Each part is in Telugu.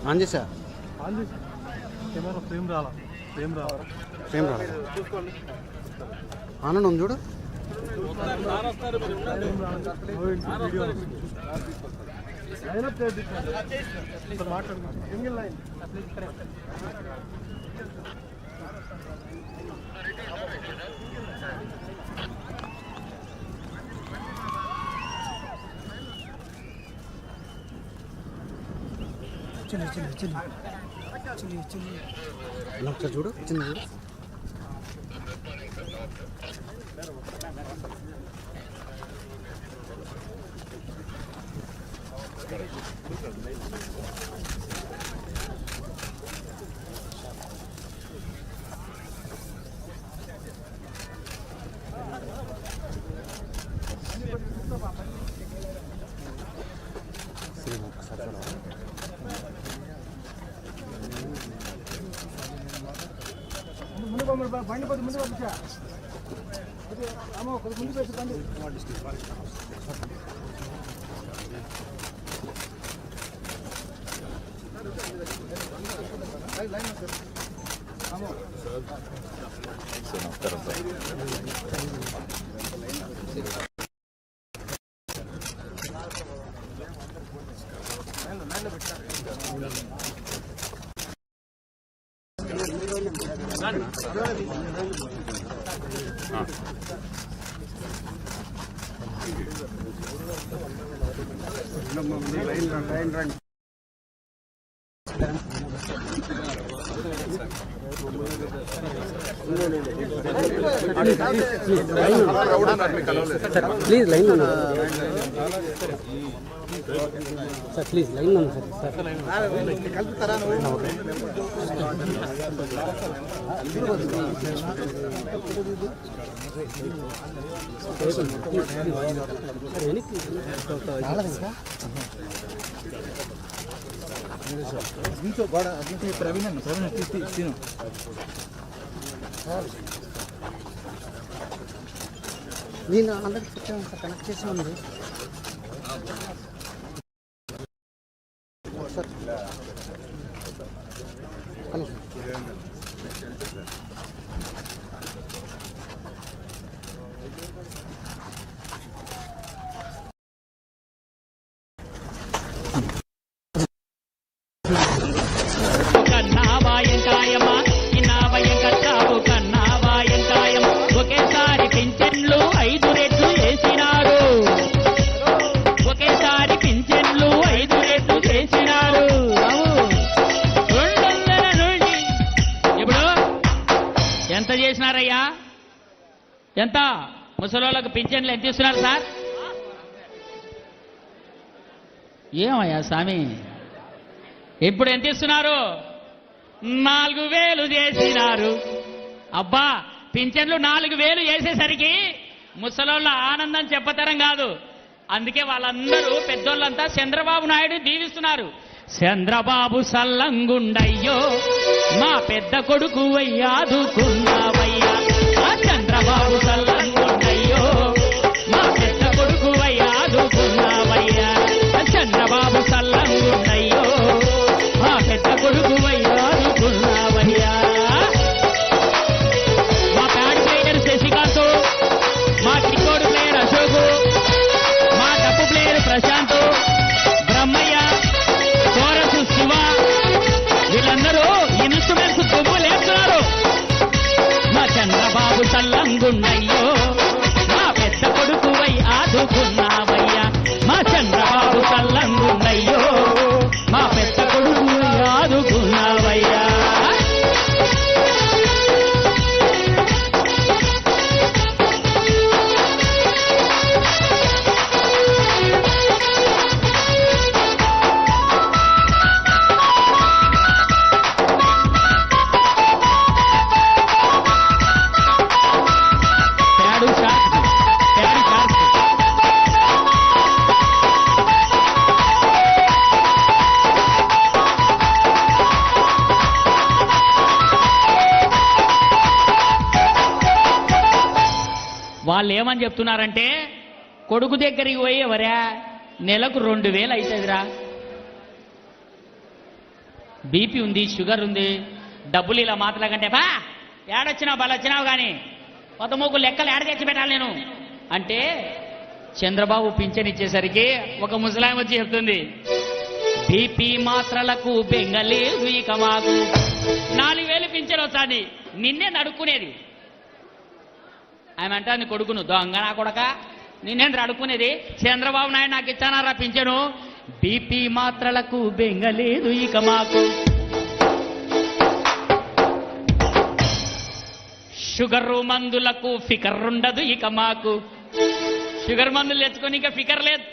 ఆన్ చేసా కెమెరా ఫ్రేమ్ రాలా చూసుకోండి ఆనంద్ ఉంది చూడు ఒకసారి చూడు చిన్న చూడు బండి కొద్ది ముందు పంపించా అమ్మ కొద్ది ముందు పెట్టి బండి నమస్కారం sir. Please line sir please line sir కలుపుతారా దీంతో గోడ దీంతో ప్రవీణ్ తిను నేను అందరికి చెప్పాను సార్ కనెక్ట్ చేసి ఉంది సార్ ఒకేసారి పింఛన్లు 5 రెట్లు చేసినారు. ఒకేసారి పింఛన్లు 5 రెట్లు చేసినారు. 200 నుండి ఇప్పుడు ఎంత చేసినారయ్యా? ఎంత ముసలోళ్ళకు పింఛన్లు ఎంత ఇస్తున్నారు సార్? ఏమయ్యా స్వామి ఇప్పుడు ఎంత ఇస్తున్నారు? 4000 చేసినారు. అబ్బా పింఛన్లు 4000 చేసేసరికి ముసలోళ్ళ ఆనందం చెప్పతరం కాదు. అందుకే వాళ్ళందరూ పెద్దోళ్ళంతా చంద్రబాబు నాయుడు దీవిస్తున్నారు. చంద్రబాబు సల్లంగుండయ్యో మా పెద్ద కొడుకు అయ్యాదుకున్నావయ్యా. చంద్రబాబు సల్లంగుండయ్యో మా పెద్ద కొడుకు అయ్యాదుకున్నావయ్యా. చంద్రబాబు సల్లంగుండయ్యో మా పెద్ద కొడుకు అయ్యాదుకున్నావయ్యా. మా ప్యాడ్ ప్లేయర్ శశికాంత్, మా కిక్కోడు ప్లేయర్ అశోక్, మా డప్పు ప్లేయర్ ప్రశాంత్, బ్రహ్మయ్య, కోరసు శివ, వీళ్ళందరూ ఇన్స్ట్రుమెంట్స్ దుమ్ము లేపుతున్నారు. మా చంద్రబాబు సల్లంగుండయ్యో మా పెద్ద కొడుకువై ఆదుకున్నావయ్యా. మా చంద్రబాబు సల్లంగుండయ్యో మా పెద్ద కొడుకువై ఆదుకున్నావయ్యా. వాళ్ళు ఏమని చెప్తున్నారంటే కొడుకు దగ్గరికి పోయి ఎవరా నెలకు 2000 అవుతుందిరా, బీపీ ఉంది, షుగర్ ఉంది, డబ్బులు ఇలా మాట్లాడకంటే బా ఏడొచ్చినావు బల వచ్చినావు కానీ కొత్త మూకులు లెక్కలు ఏడ తెచ్చి పెట్టాలి నేను అంటే చంద్రబాబు పింఛన్ ఇచ్చేసరికి ఒక ముసలాం వచ్చి చెప్తుంది, బీపీ మాత్రలకు బెంగలేదు ఇక మాకు 4,000 పింఛన్ వచ్చాది, నిన్నే నడుక్కునేది. ఆమె అంటాను కొడుకును దొంగ నా కొడక, నిన్నేంద్ర అడుక్కునేది, చంద్రబాబు నాయుడు నాకు ఇచ్చానారా పింఛను, బీపీ మాత్రలకు బెంగలేదు ఇక మాకు, షుగర్ మందులకు ఫికర్ ఉండదు ఇక మాకు, షుగర్ మందులు తెచ్చుకొని ఇంకా ఫికర్ లేదు,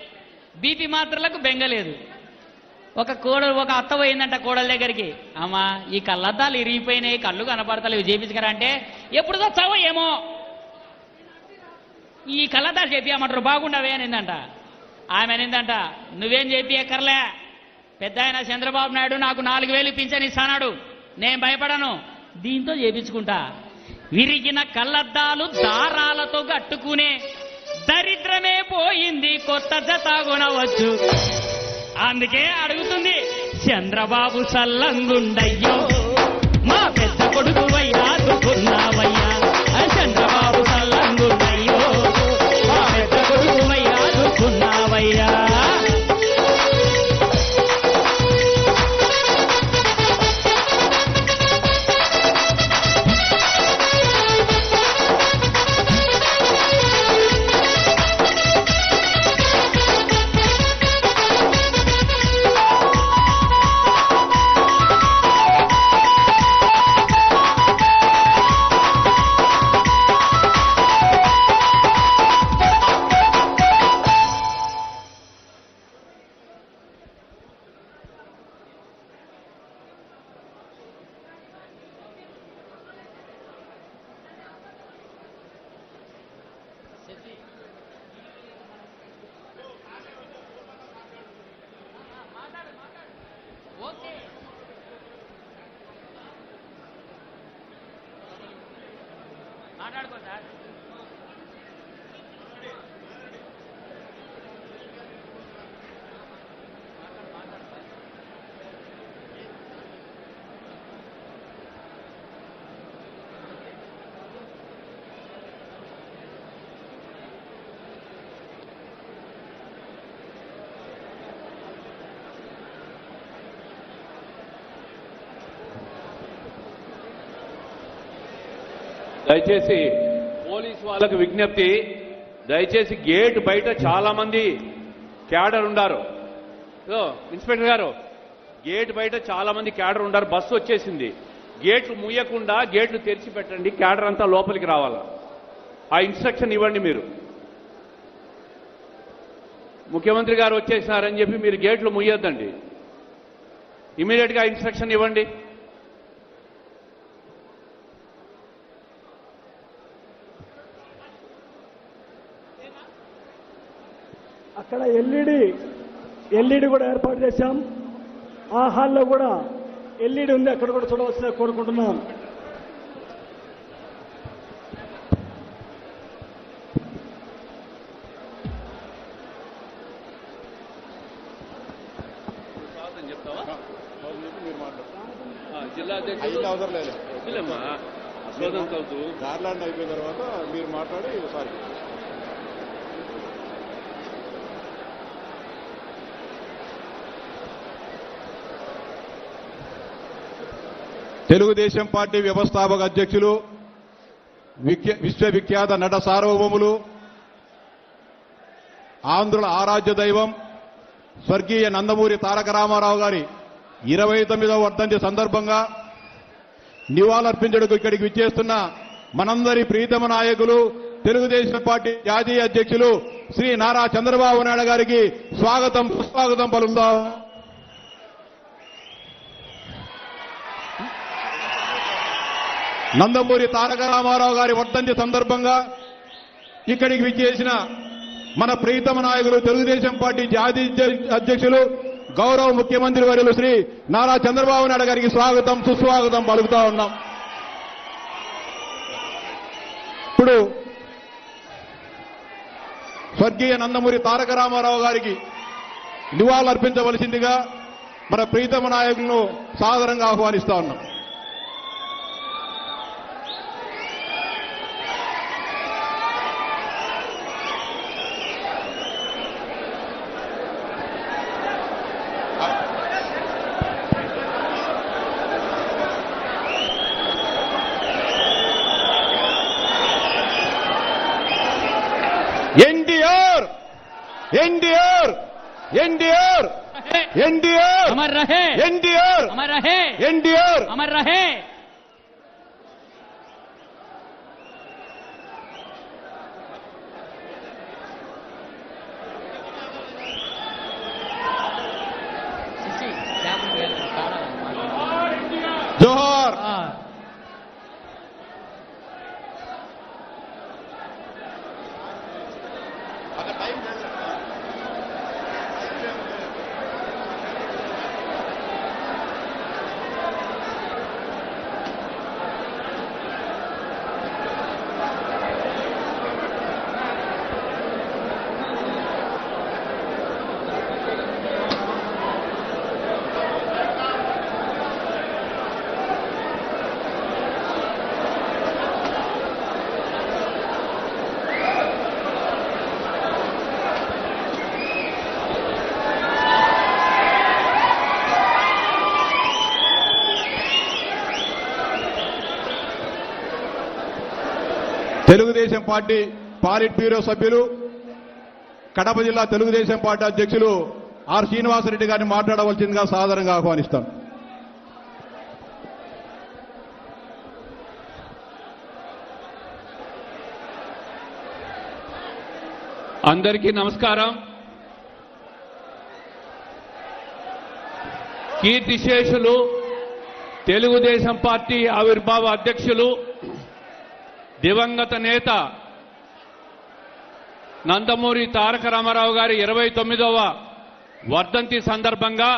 బీపీ మాత్రలకు బెంగలేదు. ఒక అత్త పోయిందంట కోడల దగ్గరికి, అమ్మా ఈ కళ్ళద్దాలు ఇరిగిపోయినాయి, కళ్ళు కనపడతలేవు చేపించకరా అంటే, ఎప్పుడు తెచ్చావో ఏమో ఈ కళ్ళద్దాలు చేపియమంటారు బాగుండవే అనిందంట. ఆమె అనిందంట, నువ్వేం చేపియక్కర్లే, పెద్ద ఆయన చంద్రబాబు నాయుడు నాకు 4,000 పింఛన్ ఇస్తానాడు, నేను భయపడను, దీంతో చేపించుకుంటా. విరిగిన కళ్ళద్దాలు దారాలతో కట్టుకునే దరిద్రమే పోయింది, కొత్త జత కొనవచ్చు. అందుకే అడుగుతుంది, చంద్రబాబు సల్లంగుండయ్యో మా పెద్ద కొడుకు వయ్యాదుకున్నావయ్యా, చంద్రబాబు సల్లంగుండయ్యో మా పెద్ద కొడుకు వయ్యాదుకున్నావయ్యా. మాట్లాడుకో సార్. దయచేసి పోలీసు వాళ్ళకు విజ్ఞప్తి, దయచేసి గేట్ బయట చాలా మంది క్యాడర్ ఉండారు. ఇన్స్పెక్టర్ గారు, గేట్ బయట చాలా మంది క్యాడర్ ఉండారు, బస్సు వచ్చేసింది, గేట్లు మూయకుండా గేట్లు తెరిచి పెట్టండి, క్యాడర్ అంతా లోపలికి రావాలా, ఆ ఇన్స్ట్రక్షన్ ఇవ్వండి. మీరు ముఖ్యమంత్రి గారు వచ్చేసినారని చెప్పి మీరు గేట్లు మూయొద్దండి, ఇమీడియట్గా ఇన్స్ట్రక్షన్ ఇవ్వండి. అక్కడ ఎల్ఈడి కూడా ఏర్పాటు చేశాం. ఆ హాల్లో కూడా ఎల్ఈడి ఉంది, అక్కడ కూడా చూడవలసిన కోరుకుంటున్నాం. జిల్లా అధ్యక్షుడు అవసరం లేదు, గార్లాండ్ అయిపోయిన తర్వాత మీరు మాట్లాడి ఒకసారి. తెలుగుదేశం పార్టీ వ్యవస్థాపక అధ్యక్షులు, విశ్వవిఖ్యాత నట సార్వభౌములు, ఆంధ్రుల ఆరాధ్య దైవం స్వర్గీయ నందమూరి తారక రామారావు గారి 29వ వర్ధంతి సందర్భంగా నివాళులర్పించడానికి ఇక్కడికి విచ్చేస్తున్న మనందరి ప్రీతమ నాయకులు, తెలుగుదేశం పార్టీ జాతీయ అధ్యక్షులు శ్రీ నారా చంద్రబాబు నాయుడు గారికి స్వాగతం సుస్వాగతం పలుకుతాం. నందమూరి తారక రామారావు గారి వర్ధంతి సందర్భంగా ఇక్కడికి విచ్చేసిన మన ప్రీతమ నాయకులు, తెలుగుదేశం పార్టీ జాతీయ అధ్యక్షులు, గౌరవ ముఖ్యమంత్రి వర్యులు శ్రీ నారా చంద్రబాబు నాయుడు గారికి స్వాగతం సుస్వాగతం పలుకుతా ఉన్నాం. ఇప్పుడు స్వర్గీయ నందమూరి తారక రామారావు గారికి నివాళులర్పించవలసిందిగా మన ప్రీతమ నాయకులను సాదరంగా ఆహ్వానిస్తా ఉన్నాం. ఎన్టీఆర్ ఎన్టీఆర్ ఎన్టీఆర్ ఎన్టీఆర్ అమర్ రహే ఎన్టీఆర్ అమర్ రహే ఎన్టీఆర్ అమర్ రహే. జోహార్. తెలుగుదేశం పార్టీ పాలిట్ బ్యూరో సభ్యులు కడప జిల్లా తెలుగుదేశం పార్టీ అధ్యక్షులు ఆర్ శ్రీనివాసరెడ్డి గారిని మాట్లాడవలసిందిగా సాదరంగా ఆహ్వానిస్తాం. అందరికీ నమస్కారం. కీర్తిశేషులు తెలుగుదేశం పార్టీ ఆవిర్భావ అధ్యక్షులు దివంగత నేత నందమూరి తారక రామారావు గారి 29వ వర్ధంతి సందర్భంగా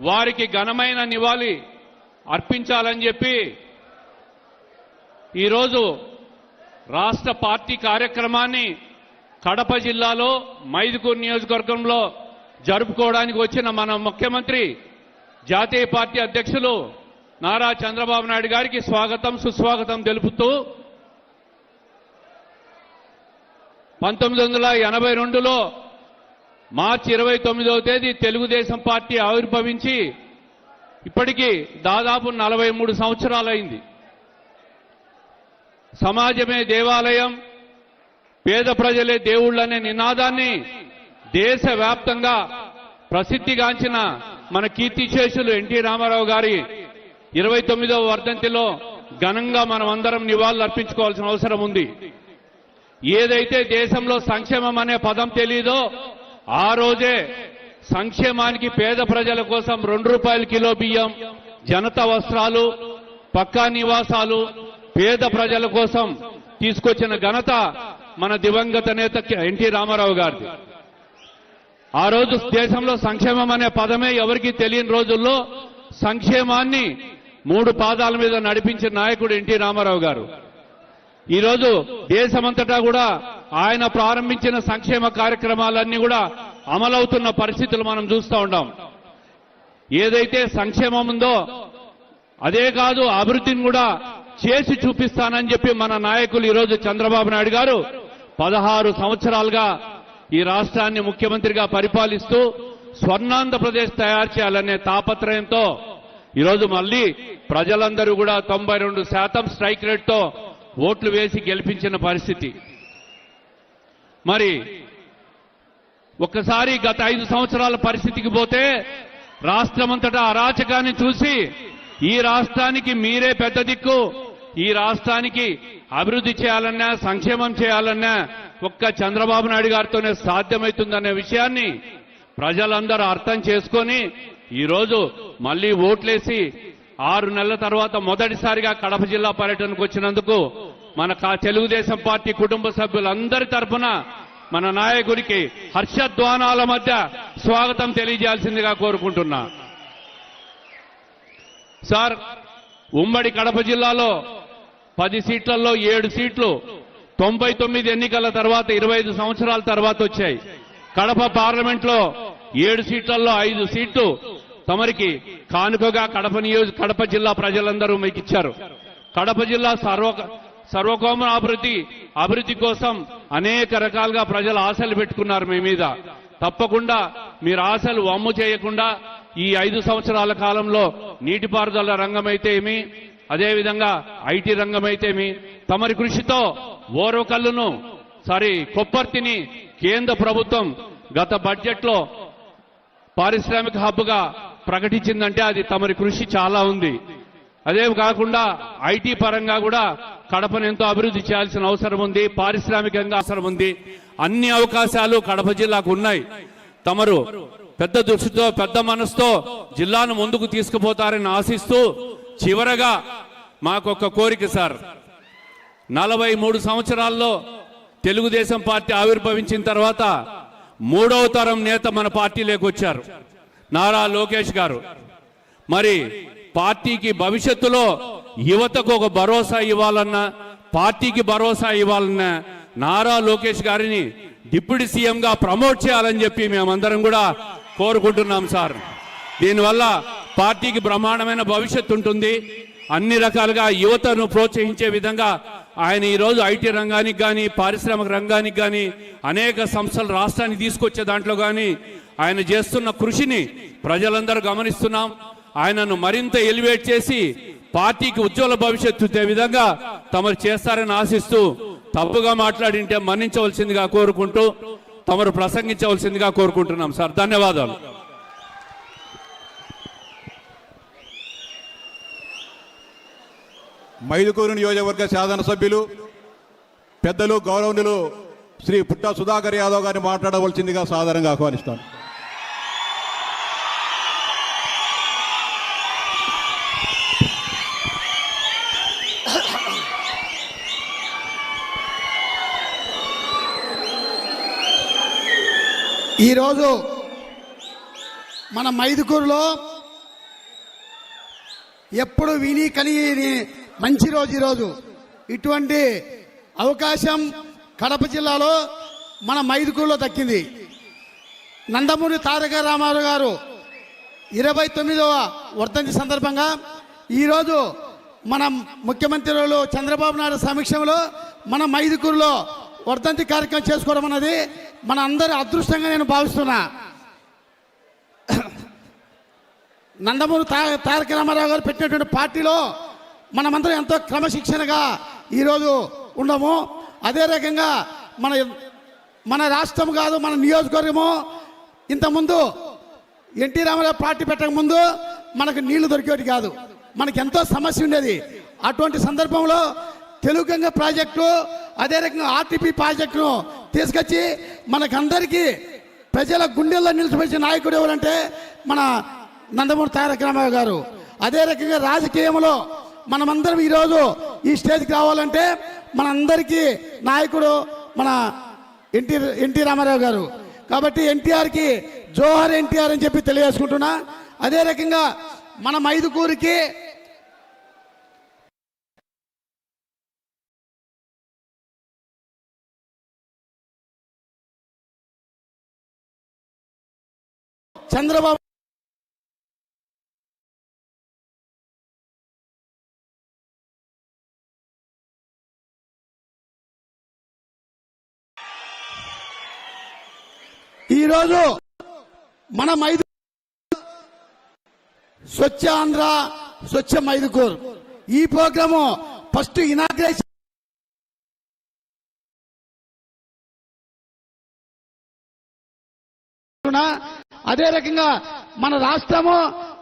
వారికి ఘనమైన నివాళి అర్పించాలని చెప్పి ఈరోజు రాష్ట్ర పార్టీ కార్యక్రమాన్ని కడప జిల్లాలో మైదుకూరు నియోజకవర్గంలో జరుపుకోవడానికి వచ్చిన మన ముఖ్యమంత్రి జాతీయ పార్టీ అధ్యక్షులు నారా చంద్రబాబు నాయుడు గారికి స్వాగతం సుస్వాగతం తెలుపుతూ 1982లో మార్చి 29వ తేదీ తెలుగుదేశం పార్టీ ఆవిర్భవించి ఇప్పటికీ దాదాపు 43 సంవత్సరాలైంది. సమాజమే దేవాలయం, పేద ప్రజలే దేవుళ్ళనే నినాదాన్ని దేశవ్యాప్తంగా ప్రసిద్ధిగాంచిన మన కీర్తిశేషులు ఎన్టీ రామారావు గారి 29వ వర్ధంతిలో ఘనంగా మనం అందరం నివాళులు అర్పించుకోవాల్సిన అవసరం ఉంది. ఏదైతే దేశంలో సంక్షేమం అనే పదం తెలీదో ఆ రోజే సంక్షేమానికి పేద ప్రజల కోసం ₹2 కిలో బియ్యం, జనతా వస్త్రాలు, పక్కా నివాసాలు పేద ప్రజల కోసం తీసుకొచ్చిన ఘనత మన దివంగత నేత ఎన్టీ రామారావు గారిది. ఆ రోజు దేశంలో సంక్షేమం అనే పదమే ఎవరికీ తెలియని రోజుల్లో సంక్షేమాన్ని 3 పాదాల మీద నడిపించిన నాయకుడు ఎన్టీ రామారావు గారు. ఈరోజు దేశమంతటా కూడా ఆయన ప్రారంభించిన సంక్షేమ కార్యక్రమాలన్నీ కూడా అమలవుతున్న పరిస్థితులు మనం చూస్తూ ఉన్నాం. ఏదైతే సంక్షేమం ఉందో అదే కాదు, అభివృద్ధిని కూడా చేసి చూపిస్తానని చెప్పి మన నాయకులు ఈరోజు చంద్రబాబు నాయుడు గారు 16 సంవత్సరాలుగా ఈ రాష్ట్రాన్ని ముఖ్యమంత్రిగా పరిపాలిస్తూ స్వర్ణాంధ్రప్రదేశ్ తయారు చేయాలనే తాపత్రయంతో ఈరోజు మళ్లీ ప్రజలందరూ కూడా 92% స్ట్రైక్ రేట్తో ఓట్లు వేసి గెలిపించిన పరిస్థితి. మరి ఒక్కసారి గత 5 సంవత్సరాల పరిస్థితికి పోతే రాష్ట్రమంతటా అరాచకాన్ని చూసి ఈ రాష్ట్రానికి మీరే పెద్ద దిక్కు, ఈ రాష్ట్రానికి అభివృద్ధి చేయాలన్నా సంక్షేమం చేయాలన్నా ఒక్క చంద్రబాబు నాయుడు గారితోనే సాధ్యమవుతుందనే విషయాన్ని ప్రజలందరూ అర్థం చేసుకొని ఈరోజు మళ్లీ ఓట్లేసి 6 నెలల తర్వాత మొదటిసారిగా కడప జిల్లా పర్యటనకు వచ్చినందుకు మన తెలుగుదేశం పార్టీ కుటుంబ సభ్యులందరి తరఫున మన నాయకుడికి హర్షధ్వానాల మధ్య స్వాగతం తెలియజేయాల్సిందిగా కోరుకుంటున్నా. సార్, ఉమ్మడి కడప జిల్లాలో 10 సీట్లలో 7 సీట్లు 99 ఎన్నికల తర్వాత 25 సంవత్సరాల తర్వాత వచ్చాయి. కడప పార్లమెంట్లో 7 సీట్లలో 5 సీట్లు తమరికి కానుకగా కడప జిల్లా ప్రజలందరూ మీకు ఇచ్చారు. కడప జిల్లా సర్వకోమ అభివృద్ధి కోసం అనేక రకాలుగా ప్రజలు ఆశలు పెట్టుకున్నారు మీ మీద. తప్పకుండా మీరు ఆశలు వమ్ము చేయకుండా ఈ 5 సంవత్సరాల కాలంలో నీటిపారుదల రంగమైతేమి, అదేవిధంగా ఐటీ రంగమైతేమి, తమరి కృషితో ఓర్వకల్లును కొప్పర్తిని కేంద్ర ప్రభుత్వం గత బడ్జెట్లో పారిశ్రామిక హబ్గా ప్రకటించిందంటే అది తమరి కృషి చాలా ఉంది. అదే కాకుండా ఐటీ పరంగా కూడా కడపను ఎంతో అభివృద్ధి చేయాల్సిన అవసరం ఉంది, పారిశ్రామికంగా అవసరం ఉంది. అన్ని అవకాశాలు కడప జిల్లాకు ఉన్నాయి. తమరు పెద్ద దృష్టితో పెద్ద మనసుతో జిల్లాను ముందుకు తీసుకుపోతారని ఆశిస్తూ చివరగా మాకొక కోరిక సార్. 43 సంవత్సరాల్లో తెలుగుదేశం పార్టీ ఆవిర్భవించిన తర్వాత 3వ తరం నేత మన పార్టీలోకి వచ్చారు, నారా లోకేష్ గారు. మరి పార్టీకి భవిష్యత్తులో యువతకు ఒక భరోసా ఇవ్వాలన్నా, పార్టీకి భరోసా ఇవ్వాలన్నా నారా లోకేష్ గారిని డిప్యూటీ సీఎంగా ప్రమోట్ చేయాలని చెప్పి మేమందరం కూడా కోరుకుంటున్నాం సార్. దీనివల్ల పార్టీకి బ్రహ్మాండమైన భవిష్యత్తు ఉంటుంది. అన్ని రకాలుగా యువతను ప్రోత్సహించే విధంగా ఆయన ఈరోజు ఐటీ రంగానికి కానీ, పారిశ్రామిక రంగానికి కానీ, అనేక సంస్థలు రాష్ట్రానికి తీసుకొచ్చే దాంట్లో కానీ ఆయన చేస్తున్న కృషిని ప్రజలందరూ గమనిస్తున్నాం. ఆయనను మరింత ఎలివేట్ చేసి పార్టీకి ఉజ్వల భవిష్యత్తు ఇచ్చే విధంగా తమరు చేస్తారని ఆశిస్తూ, తప్పుగా మాట్లాడింటే మన్నించవలసిందిగా కోరుకుంటూ తమరు ప్రసంగించవలసిందిగా కోరుకుంటున్నాం సార్. ధన్యవాదాలు. మైదుకూరు నియోజకవర్గ శాసనసభ్యులు పెద్దలు గౌరవనీయులు శ్రీ పుట్టా సుధాకర్ యాదవ్ గారిని మాట్లాడవలసిందిగా సాదరంగా ఆహ్వానిస్తాను. ఈరోజు మన మైదుకూరులో ఎప్పుడు విని కలిగి మంచి రోజు ఈరోజు. ఇటువంటి అవకాశం కడప జిల్లాలో మన మైదుకూరులో దక్కింది. నందమూరి తారక రామారావు గారు 29వ వర్ధంతి సందర్భంగా ఈరోజు మన ముఖ్యమంత్రులు చంద్రబాబు నాయుడు సమక్షంలో మన మైదుకూరులో వర్ధంతి కార్యక్రమం చేసుకోవడం అన్నది మన అందరి అదృష్టంగా నేను భావిస్తున్నా. నందమూరి తారక రామారావు గారు పెట్టినటువంటి పార్టీలో మనమందరం ఎంతో క్రమశిక్షణగా ఈరోజు ఉండము. అదే రకంగా మన రాష్ట్రం కాదు, మన నియోజకవర్గము ఇంతకుముందు ఎన్టీ రామారావు పార్టీ పెట్టక ముందు మనకు నీళ్లు దొరికేటి కాదు, మనకి ఎంతో సమస్య ఉండేది. అటువంటి సందర్భంలో తెలుగు గంగ ప్రాజెక్టు, అదే రకంగా ఆర్టీపీ ప్రాజెక్టును తీసుకొచ్చి మనకందరికీ ప్రజల గుండెల్లో నిలిచిపోయిన నాయకుడు ఎవరంటే మన నందమూరి తారక రామారావు గారు. అదే రకంగా రాజకీయంలో మనమందరం ఈరోజు ఈ స్టేజ్కి రావాలంటే మనందరికీ నాయకుడు మన ఎన్టీ రామారావు గారు. కాబట్టి ఎన్టీఆర్కి జోహర్ ఎన్టీఆర్ అని చెప్పి తెలియజేసుకుంటున్నా. అదే రకంగా మన మైదుకూరికి చంద్రబాబు ఈరోజు మన స్వచ్ఛ ఆంధ్ర స్వచ్ఛ మైదుకూర్ ఈ ప్రోగ్రాము ఫస్ట్ ఇనాగ్రేషన్ అదే రకంగా మన రాష్ట్రము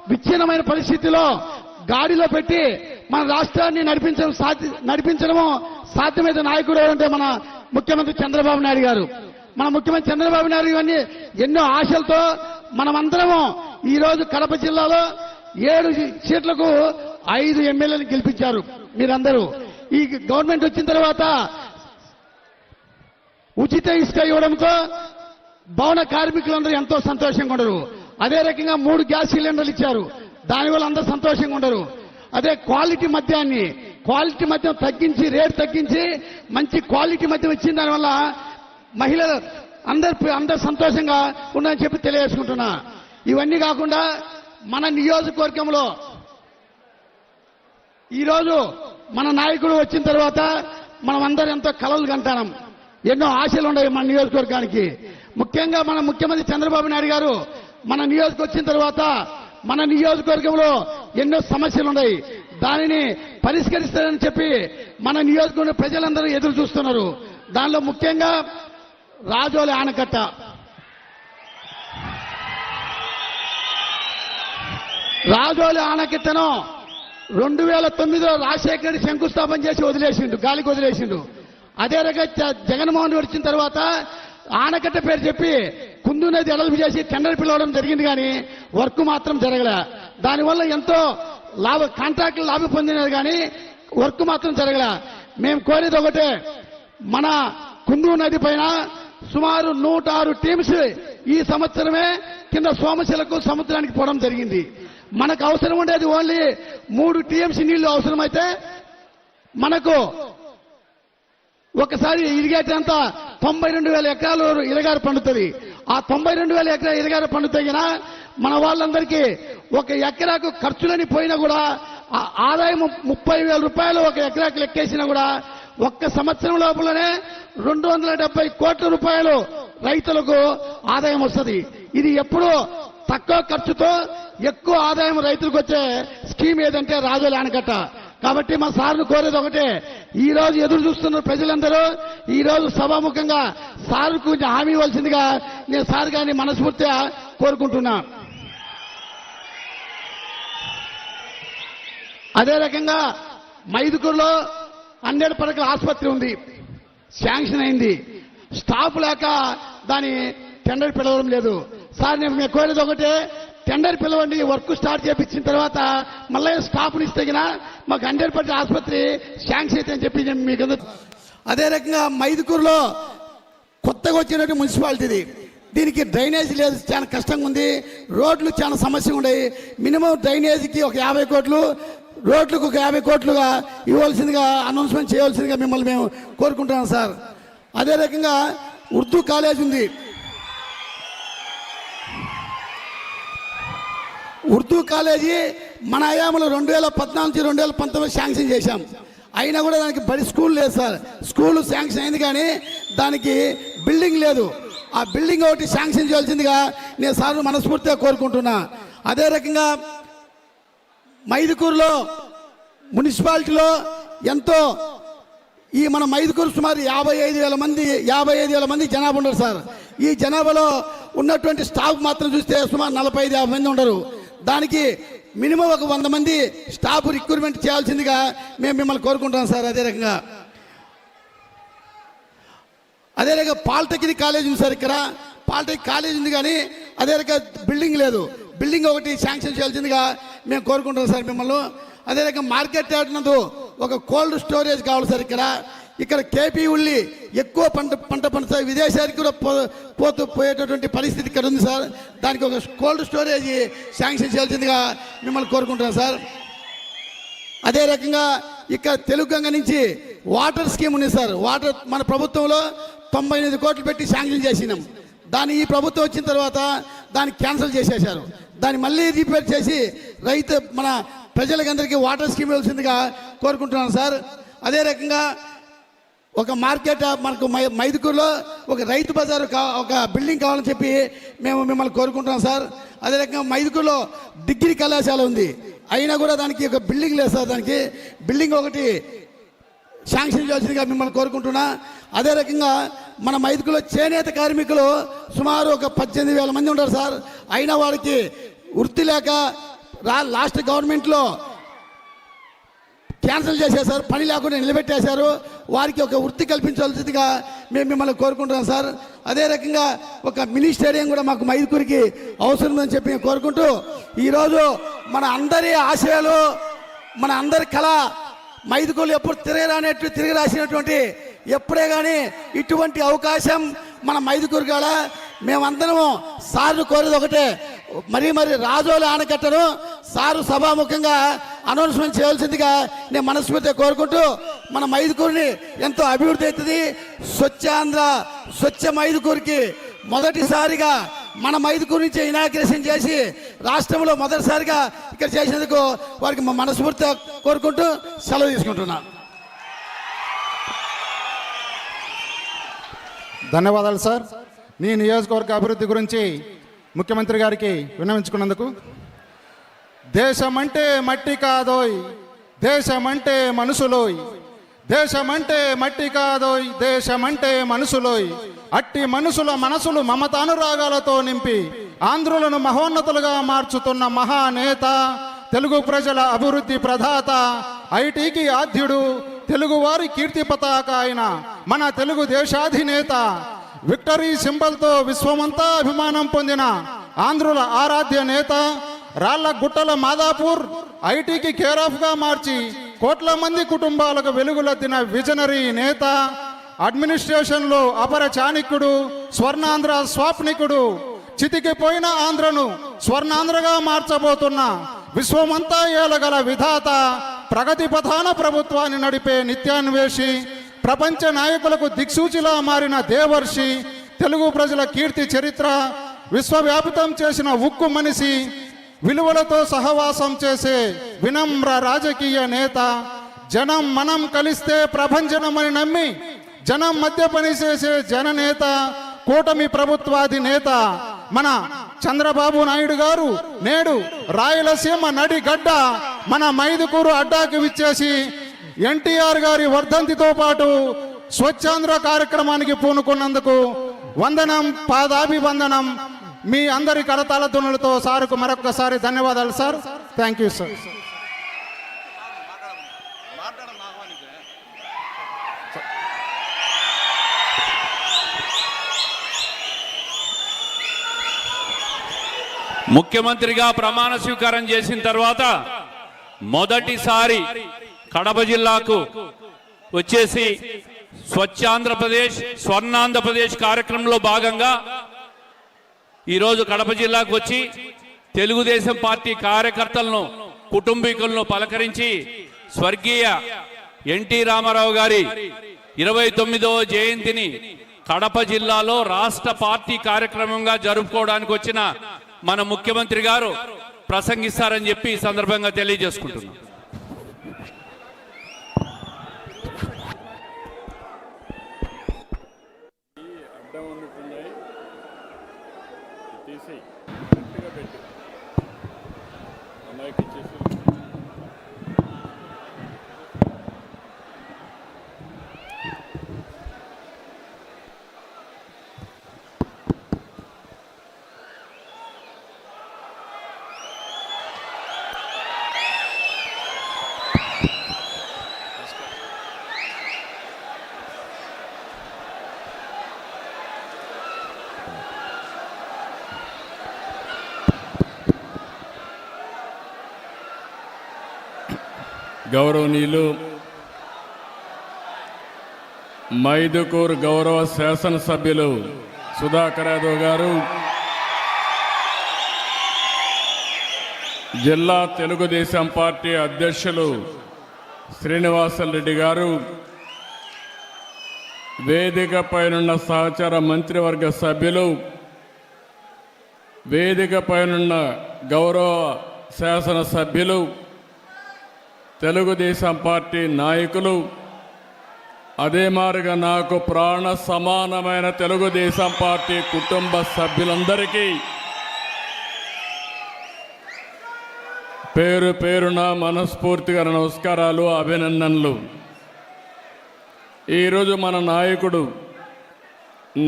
విచ్ఛిన్నమైన పరిస్థితిలో గాడిలో పెట్టి మన రాష్ట్రాన్ని నడిపించడము సాధ్యమైన నాయకుడు అంటే మన ముఖ్యమంత్రి చంద్రబాబు నాయుడు గారు. మన ముఖ్యమంత్రి చంద్రబాబు నాయుడు గారిని ఎన్నో ఆశలతో మనమందరము ఈ రోజు కడప జిల్లాలో 7 సీట్లకు 5 ఎమ్మెల్యేలను గెలిపించారు. మీరందరూ ఈ గవర్నమెంట్ వచ్చిన తర్వాత ఉచిత ఇసుక ఇవ్వడంతో భవన కార్మికులందరూ ఎంతో సంతోషంగా ఉండరు. అదే రకంగా 3 గ్యాస్ సిలిండర్లు ఇచ్చారు, దానివల్ల అందరూ సంతోషంగా ఉండరు. అదే క్వాలిటీ మద్యం తగ్గించి రేట్ తగ్గించి మంచి క్వాలిటీ మద్యం ఇచ్చిన దానివల్ల మహిళలు అందరు సంతోషంగా ఉన్నారని చెప్పి తెలియజేసుకుంటున్నా. ఇవన్నీ కాకుండా మన నియోజకవర్గంలో ఈరోజు మన నాయకుడు వచ్చిన తర్వాత మనం అందరం ఎంతో కలలు కంటాం, ఎన్నో ఆశలు ఉన్నాయి మన నియోజకవర్గానికి. ముఖ్యంగా మన ముఖ్యమంత్రి చంద్రబాబు నాయుడు గారు మన నియోజకవర్గం వచ్చిన తర్వాత మన నియోజకవర్గంలో ఎన్నో సమస్యలు ఉన్నాయి, దానిని పరిష్కరిస్తారని చెప్పి మన నియోజకవర్గ ప్రజలందరూ ఎదురు చూస్తున్నారు. దానిలో ముఖ్యంగా రాజోలి ఆనకట్ట. రాజోలి ఆనకట్టను 2009లో రాజశేఖర రెడ్డి శంకుస్థాపన చేసి వదిలేసిండు, గాలికి వదిలేసిండు. అదే రకంగా జగన్మోహన్ రెడ్డి వచ్చిన తర్వాత ఆనకట్ట పేరు చెప్పి కుందు నది ఎడల్పు చేసి టెండర్ పిలవడం జరిగింది, కానీ వర్క్ మాత్రం జరగలే. దానివల్ల ఎంతో కాంట్రాక్టులు లాభం పొందినది, కానీ వర్క్ మాత్రం జరగలే. మేము కోరేది ఒకటే, మన కుందు నది పైన సుమారు 106 టీమ్స్ ఈ సంవత్సరమే కింద సోమశిలకు సముద్రానికి పోవడం జరిగింది. మనకు అవసరం ఉండేది ఓన్లీ 3 టీఎంసీ నీళ్లు అవసరమైతే మనకు ఒకసారి ఇరిగేట్ అంతా 92,000 ఎకరాలు ఇరగారు పండుతుంది. ఆ 92,000 ఎకరాలు ఇరగారు పండుతాయినా మన వాళ్ళందరికీ ఒక ఎకరాకు ఖర్చులని పోయినా కూడా ఆదాయం 30,000 రూపాయలు ఒక ఎకరాకు లెక్కేసినా కూడా ఒక్క సంవత్సరం లోపలనే 270 కోట్ల రూపాయలు రైతులకు ఆదాయం వస్తుంది. ఇది ఎప్పుడు తక్కువ ఖర్చుతో ఎక్కువ ఆదాయం రైతులకు వచ్చే స్కీమ్ ఏదంటే రాజోలి ఆనకట్ట. కాబట్టి మా సార్ను కోరేది ఒకటే, ఈ రోజు ఎదురు చూస్తున్న ప్రజలందరూ ఈ రోజు సభాముఖంగా సార్ కొంచెం హామీ ఇవ్వాల్సిందిగా నేను సార్ గారిని మనస్ఫూర్తిగా కోరుకుంటున్నా. అదే రకంగా మైదుకూరులో 100 పడకల ఆసుపత్రి ఉంది, శాంక్షన్ అయింది. స్టాఫ్ లేక దాని టెండర్ పిలవడం లేదు. సార్ నేను కోరేది ఒకటే, టెండర్ పిలవండి, వర్క్ స్టార్ట్ చేయించిన తర్వాత మళ్ళీ స్టాఫ్ని ఇస్తే మాకు 100 పడకల ఆసుపత్రి శాంక్షన్ అయితే అని చెప్పి మీకు. అదే రకంగా మైదుకూరులో కొత్తగా వచ్చినట్టు మున్సిపాలిటీది, దీనికి డ్రైనేజ్ లేదు, చాలా కష్టంగా ఉంది. రోడ్లు చాలా సమస్య ఉన్నాయి. మినిమం డ్రైనేజీకి ఒక 50 కోట్లు, రోడ్లకు ఒక 50 కోట్లుగా ఇవ్వాల్సిందిగా అనౌన్స్మెంట్ చేయవలసిందిగా మిమ్మల్ని మేము కోరుకుంటున్నాం సార్. అదే రకంగా ఉర్దూ కాలేజ్ ఉంది. ఉర్దూ కాలేజీ మన హయాంలో 2014-2019 శాంక్షన్ చేశాం, అయినా కూడా దానికి బడి స్కూల్ లేదు సార్. స్కూల్ శాంక్షన్ అయింది కానీ దానికి బిల్డింగ్ లేదు. ఆ బిల్డింగ్ ఒకటి శాంక్షన్ చేయాల్సిందిగా నేను సార్ మనస్ఫూర్తిగా కోరుకుంటున్నా. అదే రకంగా మైదుకూరులో మున్సిపాలిటీలో ఎంతో ఈ మన మైదుకూరు సుమారు 55,000 మంది జనాభా ఉన్నారు సార్. ఈ జనాభాలో ఉన్నటువంటి స్టాఫ్ మాత్రం చూస్తే సుమారు 45-50 మంది ఉండరు. దానికి మినిమం ఒక 100 మంది స్టాఫ్ రిక్రూట్మెంట్ చేయాల్సిందిగా మేము మిమ్మల్ని కోరుకుంటున్నాం సార్. అదే రకంగా పాలిటెక్నిక్ కాలేజ్ ఉంది సార్. ఇక్కడ పాలిటెక్నిక్ కాలేజ్ ఉంది కానీ అదే రకంగా బిల్డింగ్ లేదు. బిల్డింగ్ ఒకటి శాంక్షన్ చేయాల్సిందిగా మేము కోరుకుంటున్నాం సార్ మిమ్మల్ని. అదే రకంగా మార్కెట్ యార్డ్ నందు ఒక కోల్డ్ స్టోరేజ్ కావాలి సార్. ఇక్కడ కేపీ ఉల్లి ఎక్కువ పంట పండుతాయి, విదేశానికి కూడా పోయేటటువంటి పరిస్థితి ఇక్కడ ఉంది సార్. దానికి ఒక కోల్డ్ స్టోరేజ్ శాంక్షన్ చేయాల్సిందిగా మిమ్మల్ని కోరుకుంటున్నాం సార్. అదే రకంగా ఇక్కడ తెలుగంగ నుంచి వాటర్ స్కీమ్ ఉంది సార్. వాటర్ మన ప్రభుత్వంలో 98 కోట్లు పెట్టి శాంక్షన్ చేసినాం. దాన్ని ఈ ప్రభుత్వం వచ్చిన తర్వాత దాన్ని క్యాన్సిల్ చేసేశారు. దాన్ని మళ్ళీ రిపేర్ చేసి మన ప్రజలకందరికీ వాటర్ స్కీమ్ ఇవ్వాల్సిందిగా కోరుకుంటున్నాను సార్. అదే రకంగా ఒక మార్కెట్ మనకు మైదుకూరులో ఒక రైతు బజారు ఒక బిల్డింగ్ కావాలని చెప్పి మేము మిమ్మల్ని కోరుకుంటున్నాం సార్. అదే రకంగా మైదుకూరులో డిగ్రీ కళాశాల ఉంది, అయినా కూడా దానికి ఒక బిల్డింగ్ లేదు సార్. దానికి బిల్డింగ్ ఒకటి శాంక్షన్ చేయాల్సిందిగా మిమ్మల్ని కోరుకుంటున్నా. అదే రకంగా మన మైదుకూరులో చేనేత కార్మికులు సుమారు ఒక 18,000 మంది ఉంటారు సార్. అయినా వారికి వృత్తి లేక లాస్ట్ గవర్నమెంట్లో క్యాన్సిల్ చేసేసారు, పని లేకుండా నిలబెట్టేశారు. వారికి ఒక వృత్తి కల్పించాల్సిందిగా మేము మిమ్మల్ని కోరుకుంటున్నాం సార్. అదే రకంగా ఒక మినీ స్టేడియం కూడా మాకు మైదుకూరికి అవసరమని చెప్పి కోరుకుంటూ, ఈరోజు మన అందరి ఆశయాలు, మన అందరి కళ మైదుకూరు ఎప్పుడు తిరిగి రాసినటువంటి ఎప్పుడే కానీ ఇటువంటి అవకాశం మన మైదుకూరు కాడ మేమందరము సార్ను కోరేది ఒకటే, మరి రాజోలి ఆనకట్టను సారు సభాముఖంగా అనౌన్స్మెంట్ చేయాల్సిందిగా నేను మనస్ఫూర్తిగా కోరుకుంటూ, మన మైదుకూరుని ఎంతో అభివృద్ధి అవుతుంది. స్వచ్ఛాంధ్ర స్వచ్ఛ మైదుకూరుకి మొదటిసారిగా మన మైదుకూరు నుంచి ఇనాగ్రేషన్ చేసి రాష్ట్రంలో మొదటిసారిగా ఇక్కడ చేసినందుకు వారికి మా మనస్ఫూర్తిగా కోరుకుంటూ సెలవు తీసుకుంటున్నాను. ధన్యవాదాలు సార్. నీ నియోజకవర్గ అభివృద్ధి గురించి ముఖ్యమంత్రి గారికి విన్నవించుకున్నందుకు. దేశమంటే మట్టి కాదోయ్, దేశమంటే మనుషులోయ్, దేశమంటే మట్టి కాదోయ్, దేశమంటే మనుషులోయ్. అట్టి మనుషుల మనసులు మమతానురాగాలతో నింపి ఆంధ్రులను మహోన్నతులుగా మార్చుతున్న మహానేత, తెలుగు ప్రజల అభివృద్ధి ప్రదాత, ఐటీకి ఆద్యుడు, తెలుగువారి కీర్తి పతాక అయిన మన తెలుగు దేశాధినేత, విక్టరీ సింబల్తో విశ్వమంతా అభిమానం పొందిన ఆంధ్రుల ఆరాధ్య నేత, రాళ్ల గుట్టల మాదాపూర్ ఐటీకి కేరాఫ్గా మార్చి కోట్ల మంది కుటుంబాలకు వెలుగులద్దిన విజనరీ నేత, అడ్మినిస్ట్రేషన్లో అపర చాణిక్యుడు, స్వర్ణాంధ్ర స్వాప్నికుడు, చితికిపోయిన ఆంధ్రను స్వర్ణాంధ్రగా మార్చబోతున్న విశ్వమంతా ఏలగల విధాత, ప్రగతి ప్రధాన ప్రభుత్వాన్ని నడిపే నిత్యాన్వేషి, ప్రపంచ నాయకులకు దిక్సూచిలా మారిన దేవర్షి, తెలుగు ప్రజల కీర్తి చరిత్ర విశ్వవ్యాపితం చేసిన ఉక్కు మనిషి, విలువలతో సహవాసం చేసే వినమ్ర రాజకీయ నేత, జనం మనం కలిస్తే ప్రభంజనమని నమ్మి జనం మధ్య పనిచేసే జననేత, కూటమి ప్రభుత్వాధినేత మన చంద్రబాబు నాయుడు గారు నేడు రాయలసీమ నడిగడ్డ మన మైదుకూరు అడ్డాకి విచ్చేసి ఎన్టీఆర్ గారి వర్ధంతితో పాటు స్వచ్ఛాంధ్ర కార్యక్రమానికి పూనుకున్నందుకు వందనం, పాదాభివందనం. మీ అందరి కరతాళ ధ్వనులతో సార్కు మరొకసారి ధన్యవాదాలు సార్. Thank you sir. ముఖ్యమంత్రిగా ప్రమాణ స్వీకారం చేసిన తర్వాత మొదటిసారి కడప జిల్లాకు వచ్చేసి స్వచ్ఛాంధ్రప్రదేశ్, స్వర్ణాంధ్రప్రదేశ్ కార్యక్రమంలో భాగంగా ఈరోజు కడప జిల్లాకు వచ్చి తెలుగుదేశం పార్టీ కార్యకర్తలను, కుటుంబీకులను పలకరించి స్వర్గీయ ఎన్టీ రామారావు గారి 29వ జయంతిని కడప జిల్లాలో రాష్ట్ర పార్టీ కార్యక్రమంగా జరుపుకోవడానికి వచ్చిన మన ముఖ్యమంత్రి గారు ప్రసంగిస్తారని చెప్పి ఈ సందర్భంగా తెలియజేసుకుంటున్నాం. గౌరవనీయులు మైదుకూరు గౌరవ శాసనసభ్యులు సుధాకర్ యాదవ్ గారు, జిల్లా తెలుగుదేశం పార్టీ అధ్యక్షులు శ్రీనివాసరెడ్డి గారు, వేదికపైనున్న సహచర మంత్రివర్గ సభ్యులు, వేదికపైనున్న గౌరవ శాసనసభ్యులు, తెలుగుదేశం పార్టీ నాయకులు, అదే మారుగా నాకు ప్రాణ సమానమైన తెలుగుదేశం పార్టీ కుటుంబ సభ్యులందరికీ పేరు పేరున మనస్ఫూర్తిగా నమస్కారాలు, అభినందనలు. ఈరోజు మన నాయకుడు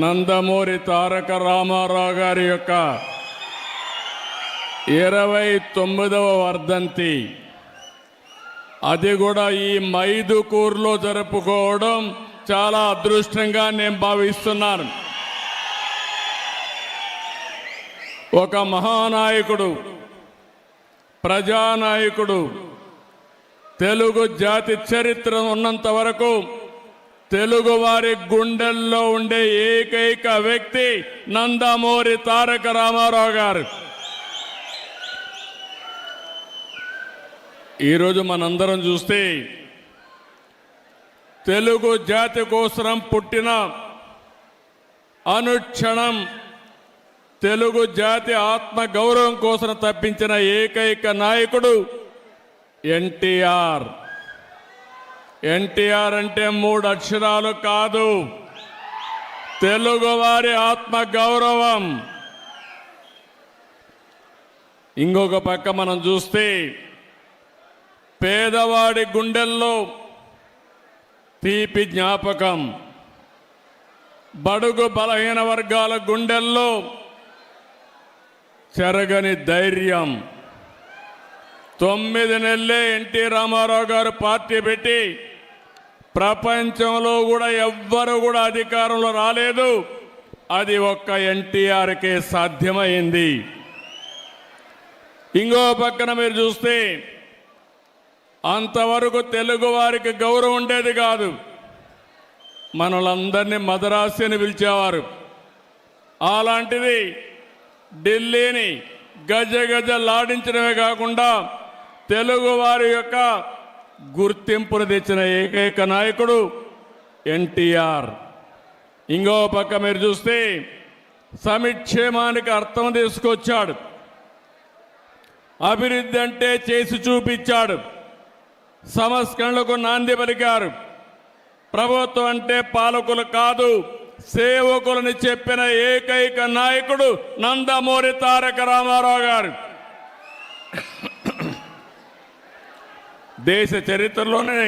నందమూరి తారక రామారావు గారి యొక్క 29వ వర్ధంతి, అది కూడా ఈ మైదుకూరులో జరుపుకోవడం చాలా అదృష్టంగా నేను భావిస్తున్నాను. ఒక మహానాయకుడు, ప్రజానాయకుడు, తెలుగు జాతి చరిత్ర ఉన్నంత వరకు తెలుగు వారి గుండెల్లో ఉండే ఏకైక వ్యక్తి నందమూరి తారక రామారావు గారు. ఈరోజు మనందరం చూస్తే తెలుగు జాతి కోసం పుట్టిన, అనుక్షణం తెలుగు జాతి ఆత్మ గౌరవం కోసం తప్పించిన ఏకైక నాయకుడు ఎన్టీఆర్. ఎన్టీఆర్ అంటే 3 అక్షరాలు కాదు, తెలుగువారి ఆత్మ గౌరవం. ఇంకొక పక్క మనం చూస్తే పేదవాడి గుండెల్లో తీపి జ్ఞాపకం, బడుగు బలహీన వర్గాల గుండెల్లో చెరగని ధైర్యం. 9 నెలలే ఎన్టీ రామారావు గారు పార్టీ పెట్టి ప్రపంచంలో కూడా ఎవ్వరు కూడా అధికారంలో రాలేదు. అది ఒక్క ఎన్టీఆర్కే సాధ్యమైంది. ఇంకో పక్కన మీరు చూస్తే అంతవరకు తెలుగు వారికి గౌరవం ఉండేది కాదు. మనలందరినీ మదరాసి అని పిలిచేవారు. అలాంటిది ఢిల్లీని గజ గజలాడించడమే కాకుండా తెలుగు వారి యొక్క గుర్తింపును తెచ్చిన ఏకైక నాయకుడు ఎన్టీఆర్. ఇంకో పక్క మీరు చూస్తే సమిక్షేమానికి అర్థం తీసుకొచ్చాడు. అభివృద్ధి అంటే చేసి చూపించాడు. సంస్కరణలకు నాంది పలికారు. ప్రభుత్వం అంటే పాలకులు కాదు, సేవకులని చెప్పిన ఏకైక నాయకుడు నందమూరి తారక రామారావు గారు. దేశ చరిత్రలోనే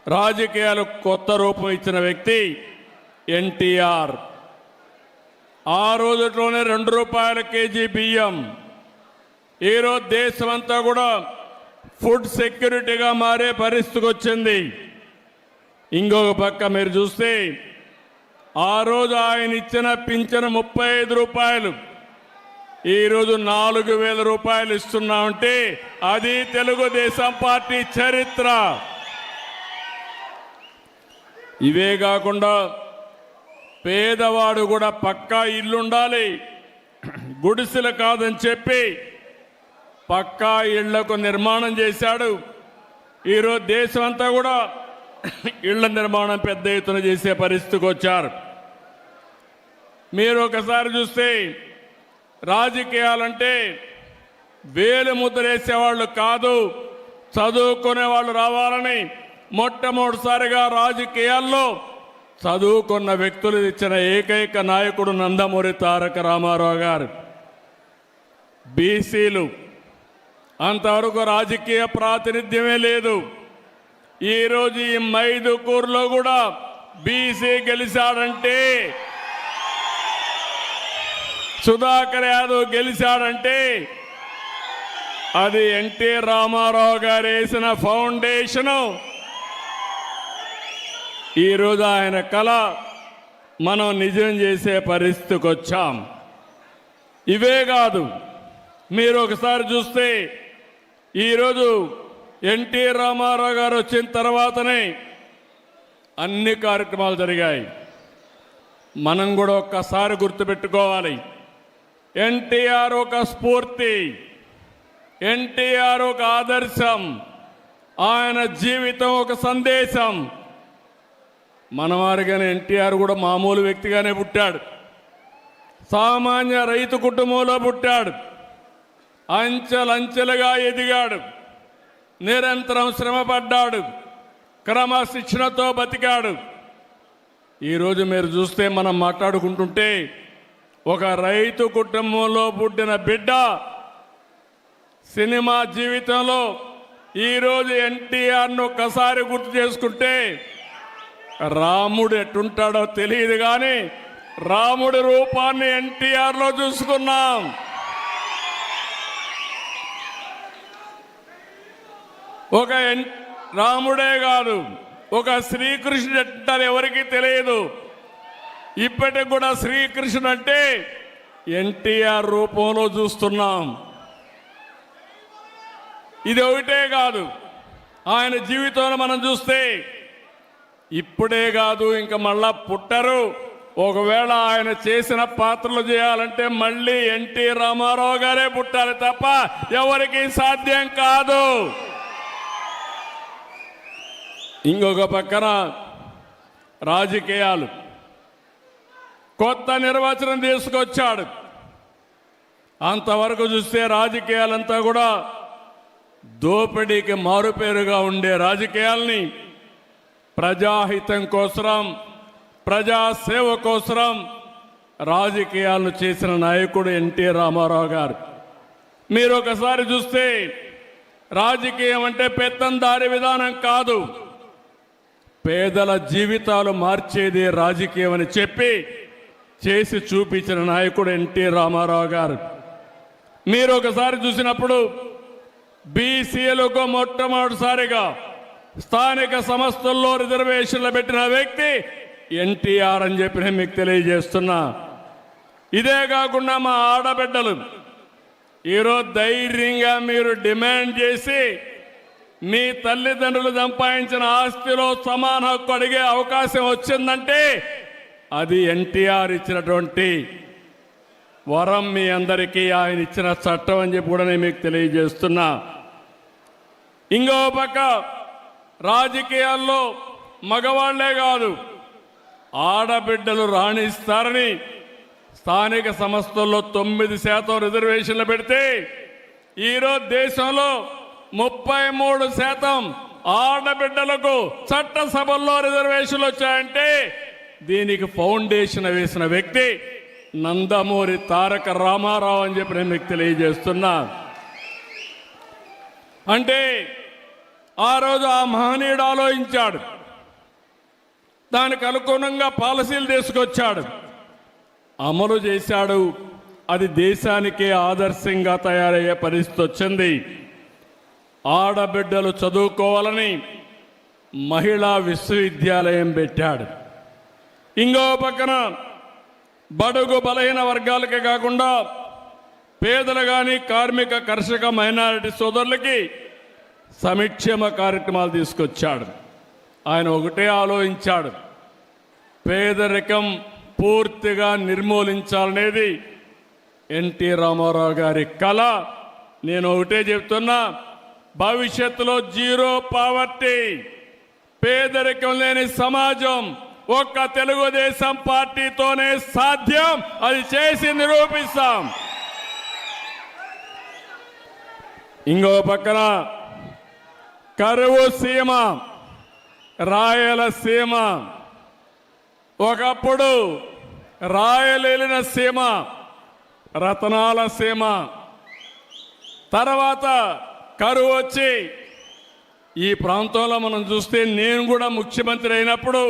రాజకీయాలకు కొత్త రూపం ఇచ్చిన వ్యక్తి ఎన్టీఆర్. ఆ రోజులోనే 2 రూపాయల కేజీ బియ్యం. ఈరోజు దేశమంతా కూడా ఫుడ్ సెక్యూరిటీగా మారే పరిస్థితికి వచ్చింది. ఇంకొక పక్క మీరు చూస్తే ఆ రోజు ఆయన ఇచ్చిన పింఛను 35 రూపాయలు, ఈరోజు 4,000 రూపాయలు ఇస్తున్నామంటే అది తెలుగుదేశం పార్టీ చరిత్ర. ఇవే కాకుండా పేదవాడు కూడా పక్కా ఇల్లుండాలి, గుడిసెలు కాదని చెప్పి పక్కా ఇళ్లకు నిర్మాణం చేశాడు. ఈరోజు దేశం అంతా కూడా ఇళ్ల నిర్మాణం పెద్ద ఎత్తున చేసే పరిస్థితికి వచ్చారు. మీరు ఒకసారి చూస్తే రాజకీయాలంటే వేలు ముద్రేసేవాళ్ళు కాదు, చదువుకునే వాళ్ళు రావాలని మొట్టమొదటిసారిగా రాజకీయాల్లో చదువుకున్న వ్యక్తులు ఇచ్చిన ఏకైక నాయకుడు నందమూరి తారక రామారావు గారు. బీసీలు అంతవరకు రాజకీయ ప్రాతినిధ్యమే లేదు. ఈరోజు ఈ మైదుకూరులో కూడా బీసీ గెలిచాడంటే, సుధాకర్ యాదవ్ గెలిచాడంటే అది ఎన్టీ రామారావు గారు వేసిన ఫౌండేషను. ఈరోజు ఆయన కళ మనం నిజం చేసే పరిస్థితికి వచ్చాం. ఇవే కాదు, మీరు ఒకసారి చూస్తే ఈరోజు ఎన్టీ రామారావు గారు వచ్చిన తర్వాతనే అన్ని కార్యక్రమాలు జరిగాయి. మనం కూడా ఒక్కసారి గుర్తుపెట్టుకోవాలి, ఎన్టీఆర్ ఒక స్ఫూర్తి, ఎన్టీఆర్ ఒక ఆదర్శం, ఆయన జీవితం ఒక సందేశం. మనవారిగానే ఎన్టీఆర్ కూడా మామూలు వ్యక్తిగానే పుట్టాడు, సామాన్య రైతు కుటుంబంలో పుట్టాడు, అంచెలంచెలుగా ఎదిగాడు, నిరంతరం శ్రమపడ్డాడు, క్రమశిక్షణతో బతికాడు. ఈరోజు మీరు చూస్తే మనం మాట్లాడుకుంటుంటే ఒక రైతు కుటుంబంలో పుట్టిన బిడ్డ సినిమా జీవితంలో ఈరోజు ఎన్టీఆర్ను ఒక్కసారి గుర్తు చేసుకుంటే రాముడు ఎట్టుంటాడో తెలియదు కానీ రాముడి రూపాన్ని ఎన్టీఆర్లో చూసుకున్నాం. ఒక రాముడే కాదు, ఒక శ్రీకృష్ణుడు ఎట్టారు ఎవరికి తెలియదు. ఇప్పటికి కూడా శ్రీకృష్ణుడు అంటే ఎన్టీఆర్ రూపంలో చూస్తున్నాం. ఇది ఒకటే కాదు, ఆయన జీవితంలో మనం చూస్తే ఇప్పుడే కాదు ఇంకా మళ్ళా పుట్టరు. ఒకవేళ ఆయన చేసిన పాత్రలు చేయాలంటే మళ్ళీ ఎన్టీ రామారావు గారే పుట్టాలి తప్ప ఎవరికి సాధ్యం కాదు. ఇంకొక పక్కన రాజకీయాలు, కొత్త నిర్వచనం తీసుకొచ్చాడు. అంతవరకు చూస్తే రాజకీయాలంతా కూడా దోపిడీకి మారుపేరుగా ఉండే రాజకీయాల్ని ప్రజాహితం కోసం, ప్రజాసేవ కోసం రాజకీయాలను చేసిన నాయకుడు ఎన్టీ రామారావు గారు. మీరు ఒకసారి చూస్తే రాజకీయం అంటే పెత్తందారి విధానం కాదు, పేదల జీవితాలు మార్చేది రాజకీయం అని చెప్పి చేసి చూపించిన నాయకుడు ఎన్టీ రామారావు గారు. మీరు ఒకసారి చూసినప్పుడు బీసీలకు మొట్టమొదటిసారిగా స్థానిక సంస్థల్లో రిజర్వేషన్లు పెట్టిన వ్యక్తి ఎన్టీఆర్ అని చెప్పి నేను మీకు తెలియజేస్తున్నా. ఇదే కాకుండా మా ఆడబిడ్డలు ఈరోజు ధైర్యంగా మీరు డిమాండ్ చేసి మీ తల్లిదండ్రులు సంపాదించిన ఆస్తిలో సమాన హక్కు అడిగే అవకాశం వచ్చిందంటే అది ఎన్టీఆర్ ఇచ్చినటువంటి వరం, మీ అందరికీ ఆయన ఇచ్చిన చట్టం అని చెప్పి కూడా నేను మీకు తెలియజేస్తున్నా. ఇంకో పక్క రాజకీయాల్లో మగవాళ్లే కాదు ఆడబిడ్డలు రాణిస్తారని స్థానిక సంస్థల్లో 9% రిజర్వేషన్లు పెడితే ఈరోజు దేశంలో 33% ఆడబిడ్డలకు చట్టసభల్లో రిజర్వేషన్లు వచ్చాయంటే దీనికి ఫౌండేషన్ వేసిన వ్యక్తి నందమూరి తారక రామారావు అని చెప్పి నేను మీకు తెలియజేస్తున్నా. అంటే ఆ రోజు ఆ మహనీయుడు ఆలోచించాడు, దానికి అనుగుణంగా పాలసీలు తీసుకొచ్చాడు, అమలు చేశాడు. అది దేశానికే ఆదర్శంగా తయారయ్యే పరిస్థితి వచ్చింది. ఆడబిడ్డలు చదువుకోవాలని మహిళా విశ్వవిద్యాలయం పెట్టాడు. ఇంకో పక్కన బడుగు బలహీన వర్గాలకే కాకుండా పేదలు కానీ కార్మిక కర్షక మైనారిటీ సోదరులకి సంక్షేమ కార్యక్రమాలు తీసుకొచ్చాడు. ఆయన ఒకటే ఆలోచించాడు, పేదరికం పూర్తిగా నిర్మూలించాలనేది ఎన్టీ రామారావు గారి కళ. నేను ఒకటే చెప్తున్నా, భవిష్యత్తులో జీరో పావర్టీ, పేదరికం లేని సమాజం ఒక్క తెలుగుదేశం పార్టీతోనే సాధ్యం. అది చేసి నిరూపిస్తాం. ఇంకో పక్కన కరువు సీమ, రాయలసీమ, ఒకప్పుడు రాయలేలిన సీమ, రతనాల సీమ, తర్వాత కరువు వచ్చి ఈ ప్రాంతంలో మనం చూస్తే నేను కూడా ముఖ్యమంత్రి అయినప్పుడు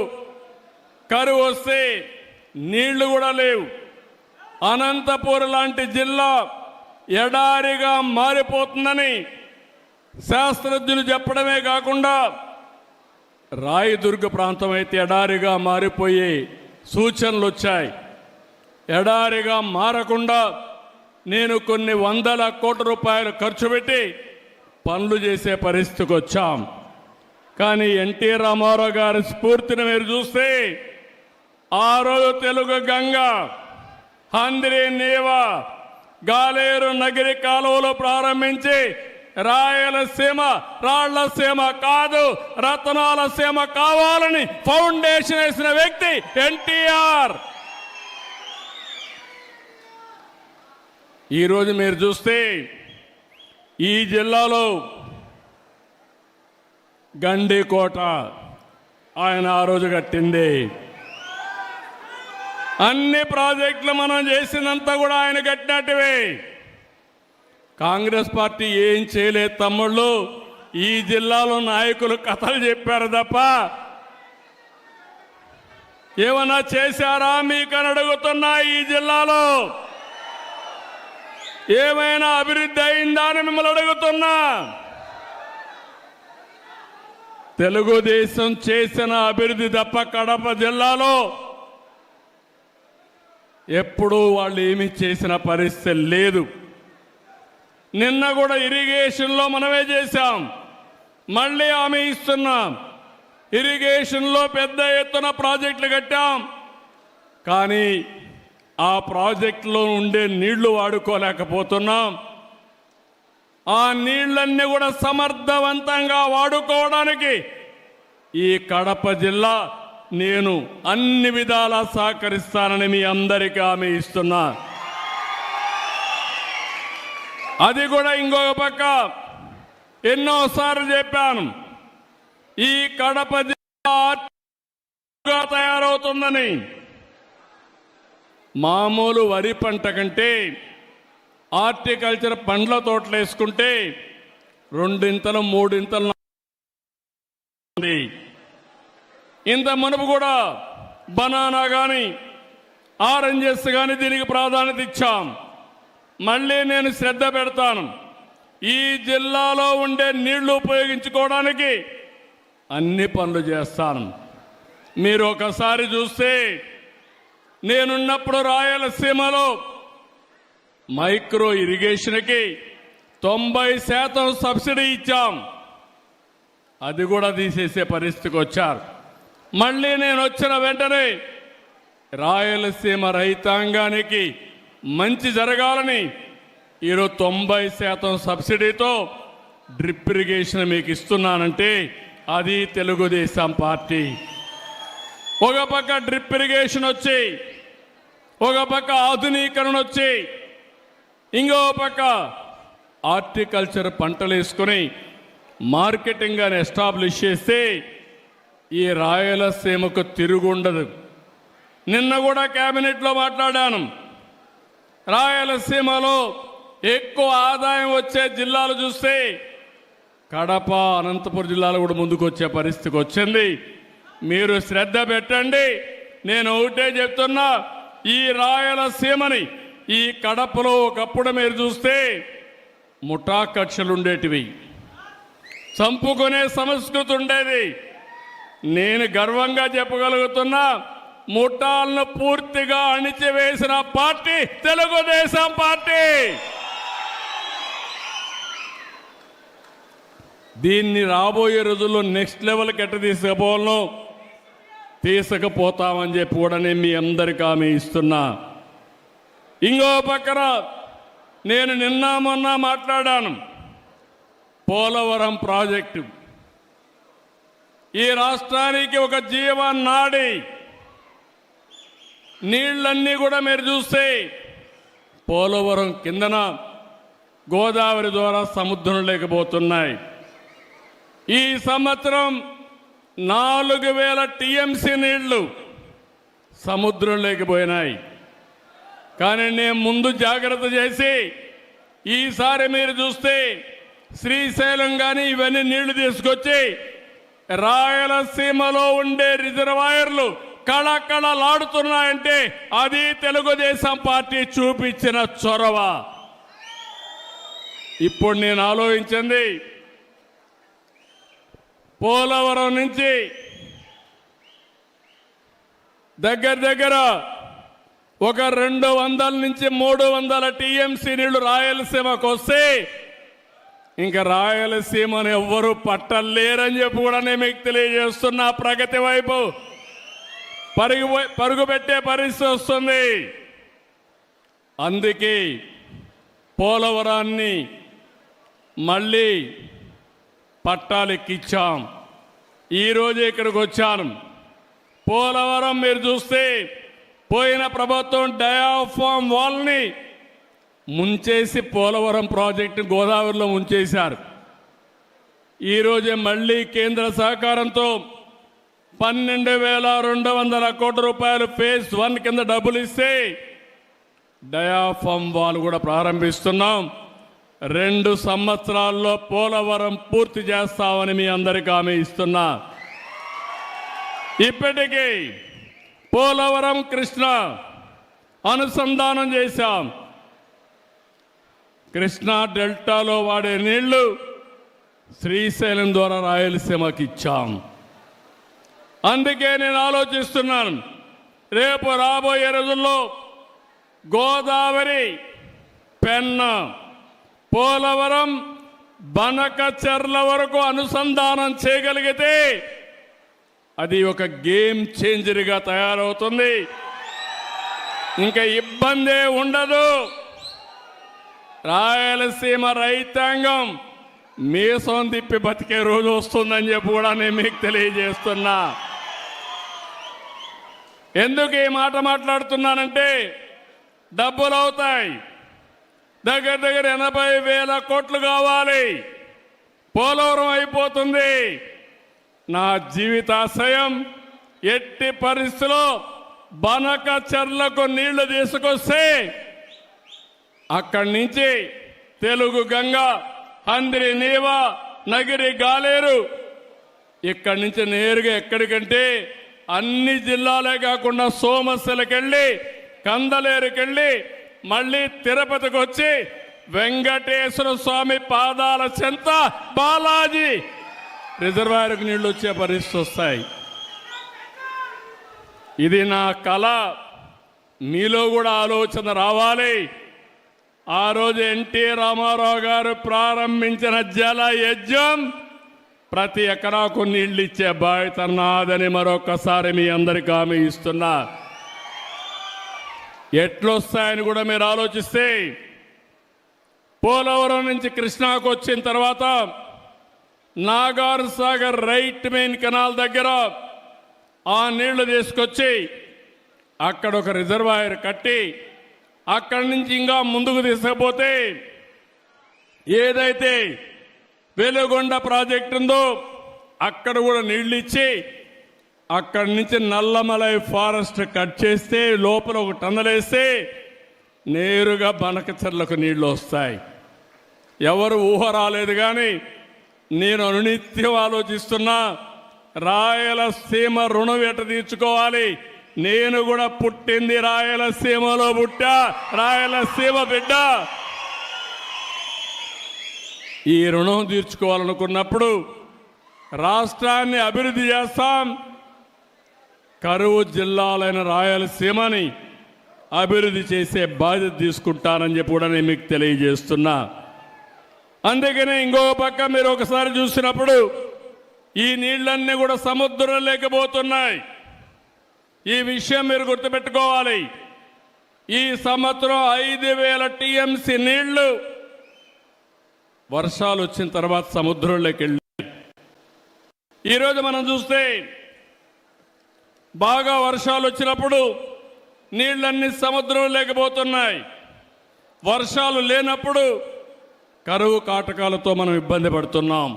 కరువు వస్తే నీళ్లు కూడా లేవు. అనంతపూర్ లాంటి జిల్లా ఎడారిగా మారిపోతుందని శాస్త్రజ్ఞులు చెప్పడమే కాకుండా రాయదుర్గ ప్రాంతం అయితే ఎడారిగా మారిపోయే సూచనలు వచ్చాయి. ఎడారిగా మారకుండా నేను కొన్ని 100 కోట్ల రూపాయలు ఖర్చు పెట్టి పనులు చేసే పరిస్థితికి వచ్చాం. కానీ ఎన్టీ రామారావు గారి స్ఫూర్తిని మీరు చూస్తే ఆ రోజు తెలుగు గంగ, హంద్రి నీవ, గాలేరు నగిరి కాలువలు ప్రారంభించి రాయలసీమ రాళ్లసీమ కాదు రతనాల సీమ కావాలని ఫౌండేషన్ వేసిన వ్యక్తి ఎన్టీఆర్. ఈరోజు మీరు చూస్తే ఈ జిల్లాలో గండికోట ఆయన ఆ రోజు కట్టింది. అన్ని ప్రాజెక్టులు మనం చేసినంతా కూడా ఆయన కట్టినట్టువే. కాంగ్రెస్ పార్టీ ఏం చేయలేదు తమ్ముళ్ళు. ఈ జిల్లాలో నాయకులు కథలు చెప్పారు తప్ప ఏమన్నా చేశారా మీకని అడుగుతున్నా. ఈ జిల్లాలో ఏమైనా అభివృద్ధి అయిందా అని మిమ్మల్ని అడుగుతున్నా. తెలుగుదేశం చేసిన అభివృద్ధి తప్ప కడప జిల్లాలో ఎప్పుడూ వాళ్ళు ఏమీ చేసిన పరిస్థితి లేదు. నిన్న కూడా ఇరిగేషన్లో మనమే చేశాం, మళ్ళీ హామీ ఇస్తున్నాం. ఇరిగేషన్లో పెద్ద ఎత్తున ప్రాజెక్టులు కట్టాం, కానీ ఆ ప్రాజెక్టులో ఉండే నీళ్లు వాడుకోలేకపోతున్నాం. ఆ నీళ్లన్నీ కూడా సమర్థవంతంగా వాడుకోవడానికి ఈ కడప జిల్లా నేను అన్ని విధాలా సహకరిస్తానని మీ అందరికీ హామీ ఇస్తున్నా. అది కూడా ఇంకొక పక్క ఎన్నోసార్లు చెప్పాను, ఈ కడప జిల్లా తయారవుతుందని. మామూలు వరి పంట కంటే హార్టికల్చర్ పండ్ల తోటలు వేసుకుంటే 2 ఇంతలు 3 ఇంతలు. ఇంత మునుపు కూడా బనానా కానీ ఆరెంజెస్ కానీ దీనికి ప్రాధాన్యత ఇచ్చాం. మళ్ళీ నేను శ్రద్ధ పెడతాను. ఈ జిల్లాలో ఉండే నీళ్లు ఉపయోగించుకోవడానికి అన్ని పనులు చేస్తాను. మీరు ఒకసారి చూస్తే నేనున్నప్పుడు రాయలసీమలో మైక్రో ఇరిగేషన్కి 90% సబ్సిడీ ఇచ్చాం. అది కూడా తీసేసే పరిస్థితికి వచ్చారు. మళ్ళీ నేను వచ్చిన వెంటనే రాయలసీమ రైతాంగానికి మంచి జరగాలని ఈరోజు 90% సబ్సిడీతో డ్రిప్ ఇరిగేషన్ మీకు ఇస్తున్నానంటే అది తెలుగుదేశం పార్టీ. ఒక పక్క డ్రిప్ ఇరిగేషన్ వచ్చి, ఒక పక్క ఆధునీకరణ వచ్చి, ఇంకో పక్క హార్టికల్చర్ పంటలు వేసుకొని మార్కెటింగ్ అని ఎస్టాబ్లిష్ చేస్తే ఈ రాయలసీమకు తిరుగుండదు. నిన్న కూడా కేబినెట్లో మాట్లాడాను. రాయలసీమలో ఎక్కువ ఆదాయం వచ్చే జిల్లాలు చూస్తే కడప, అనంతపురం జిల్లాలు కూడా ముందుకు వచ్చే పరిస్థితికి వచ్చింది. మీరు శ్రద్ధ పెట్టండి. నేను ఒకటే చెప్తున్నా, ఈ రాయలసీమని, ఈ కడపలో ఒకప్పుడు మీరు చూస్తే ముఠా కక్షలు ఉండేటివి, చంపుకునే సంస్కృతి ఉండేది. నేను గర్వంగా చెప్పగలుగుతున్నా, ముఠాలను పూర్తిగా అణిచివేసిన పార్టీ తెలుగుదేశం పార్టీ. దీన్ని రాబోయే రోజుల్లో నెక్స్ట్ లెవెల్కి ఎట్ట తీసుకుపోవాలో తీసుకుపోతామని చెప్పి కూడా నేను మీ అందరికీ హామీ ఇస్తున్నా. ఇంకో పక్కన నేను నిన్న మొన్న మాట్లాడాను, పోలవరం ప్రాజెక్టు ఈ రాష్ట్రానికి ఒక జీవనాడి. నీళ్ళన్నీ కూడా మీరు చూస్తే పోలవరం కిందన గోదావరి ద్వారా సముద్రం లేకపోతున్నాయి. ఈ సంవత్సరం 4000 టీఎంసీ నీళ్లు సముద్రం లేకపోయినాయి. కానీ నేను ముందు జాగ్రత్త చేసి ఈసారి మీరు చూస్తే శ్రీశైలం కానీ ఇవన్నీ నీళ్లు తీసుకొచ్చి రాయలసీమలో ఉండే రిజర్వాయర్లు కళకళలాడుతున్నాయంటే అది తెలుగుదేశం పార్టీ చూపించిన చొరవ. ఇప్పుడు నేను ఆలోచించింది, పోలవరం నుంచి దగ్గర ఒక 200 నుంచి 300 టీఎంసీ నీళ్లు రాయలసీమకు వస్తే ఇంకా రాయలసీమను ఎవ్వరూ పట్టలేరని చెప్పి కూడా నేను మీకు తెలియజేస్తున్నా. ప్రగతి వైపు పరుగు పెట్టే పరిస్థితి వస్తుంది. అందుకే పోలవరాన్ని మళ్ళీ పట్టాలెక్కించాం. ఈరోజు ఇక్కడికి వచ్చాను. పోలవరం మీరు చూస్తే పోయిన ప్రభుత్వం డయాఫామ్ వాల్ని ముంచేసి పోలవరం ప్రాజెక్టు గోదావరిలో ముంచేశారు. ఈరోజే మళ్ళీ కేంద్ర సహకారంతో 12,200 కోట్ల రూపాయలు ఫేజ్ 1 కింద డబ్బులు ఇస్తే డయాఫామ్ వాల్ కూడా ప్రారంభిస్తున్నాం. 2 సంవత్సరాల్లో పోలవరం పూర్తి చేస్తామని మీ అందరికీ హామీ ఇస్తున్నా. ఇప్పటికీ పోలవరం కృష్ణ అనుసంధానం చేశాం. కృష్ణా డెల్టాలో వాడే నీళ్లు శ్రీశైలం ద్వారా రాయలసీమకి ఇచ్చాం. అందుకే నేను ఆలోచిస్తున్నాను, రేపు రాబోయే రోజుల్లో గోదావరి, పెన్నా, పోలవరం, బనకచెర్ల వరకు అనుసంధానం చేయగలిగితే అది ఒక గేమ్ చేంజర్గా తయారవుతుంది. ఇంకా ఇబ్బందే ఉండదు. రాయలసీమ రైతాంగం మీసం తిప్పి బతికే రోజు వస్తుందని చెప్పి కూడా నేను మీకు తెలియజేస్తున్నా. ఎందుకు ఈ మాట మాట్లాడుతున్నానంటే డబ్బులు అవుతాయి. దగ్గర దగ్గర 80,000 కోట్లు కావాలి. పోలవరం అయిపోతుంది. నా జీవితాశయం ఎట్టి పరిస్థితిలో బనక చెర్లకు నీళ్లు తీసుకొస్తే అక్కడి నుంచి తెలుగు గంగ, హంద్రి నీవ, నగిరి గాలేరు ఇక్కడి నుంచి నేరుగా ఎక్కడికంటే అన్ని జిల్లాలే కాకుండా సోమశిలకెళ్ళి, కందలేరుకెళ్ళి మళ్ళీ తిరుపతికి వచ్చి వెంకటేశ్వర స్వామి పాదాల చెంత బాలాజీ రిజర్వాయర్కు నీళ్లు వచ్చే పరిస్థితి వస్తాయి. ఇది నా కళ. మీలో కూడా ఆలోచన రావాలి. ఆ రోజు ఎన్టీ రామారావు గారు ప్రారంభించిన జల యజ్ఞం ప్రతి ఎకరాకు నీళ్లు ఇచ్చే బాధ్యత నాదని మరొకసారి మీ అందరికీ హామీ ఇస్తున్నా. ఎట్లొస్తాయని కూడా మీరు ఆలోచిస్తే పోలవరం నుంచి కృష్ణాకు వచ్చిన తర్వాత Nagar Sagar right main canal దగ్గర ఆ నీళ్లు తీసుకొచ్చి అక్కడ ఒక రిజర్వాయర్ కట్టి అక్కడి నుంచి ఇంకా ముందుకు తీసుకుపోతే ఏదైతే వెలుగొండ ప్రాజెక్టు ఉందో అక్కడ కూడా నీళ్లు ఇచ్చి అక్కడి నుంచి నల్లమలై ఫారెస్ట్ కట్ చేస్తే లోపల ఒక టన్నలేస్తే నేరుగా బనకచెర్లకు నీళ్లు వస్తాయి. ఎవరు ఊహ రాలేదు. కానీ నేను అనునిత్యం ఆలోచిస్తున్నా, రాయలసీమ రుణం ఎట తీర్చుకోవాలి. నేను కూడా పుట్టింది రాయలసీమలో, పుట్టా రాయలసీమ బిడ్డ. ఈ రుణం తీర్చుకోవాలనుకున్నప్పుడు రాష్ట్రాన్ని అభివృద్ధి చేస్తాం. కరువు జిల్లాలైన రాయలసీమని అభివృద్ధి చేసే బాధ్యత తీసుకుంటానని చెప్పి కూడా నేను మీకు తెలియజేస్తున్నా. అందుకనే ఇంకో పక్క మీరు ఒకసారి చూసినప్పుడు ఈ నీళ్లన్నీ కూడా సముద్రం లేకపోతున్నాయి. ఈ విషయం మీరు గుర్తుపెట్టుకోవాలి. ఈ సంవత్సరం 5,000 టీఎంసీ నీళ్లు వర్షాలు వచ్చిన తర్వాత సముద్రంలోకి వెళ్ళి ఈరోజు మనం చూస్తే బాగా వర్షాలు వచ్చినప్పుడు నీళ్లన్నీ సముద్రం లేకపోతున్నాయి. వర్షాలు లేనప్పుడు కరువు కాటకాలతో మనం ఇబ్బంది పడుతున్నాం.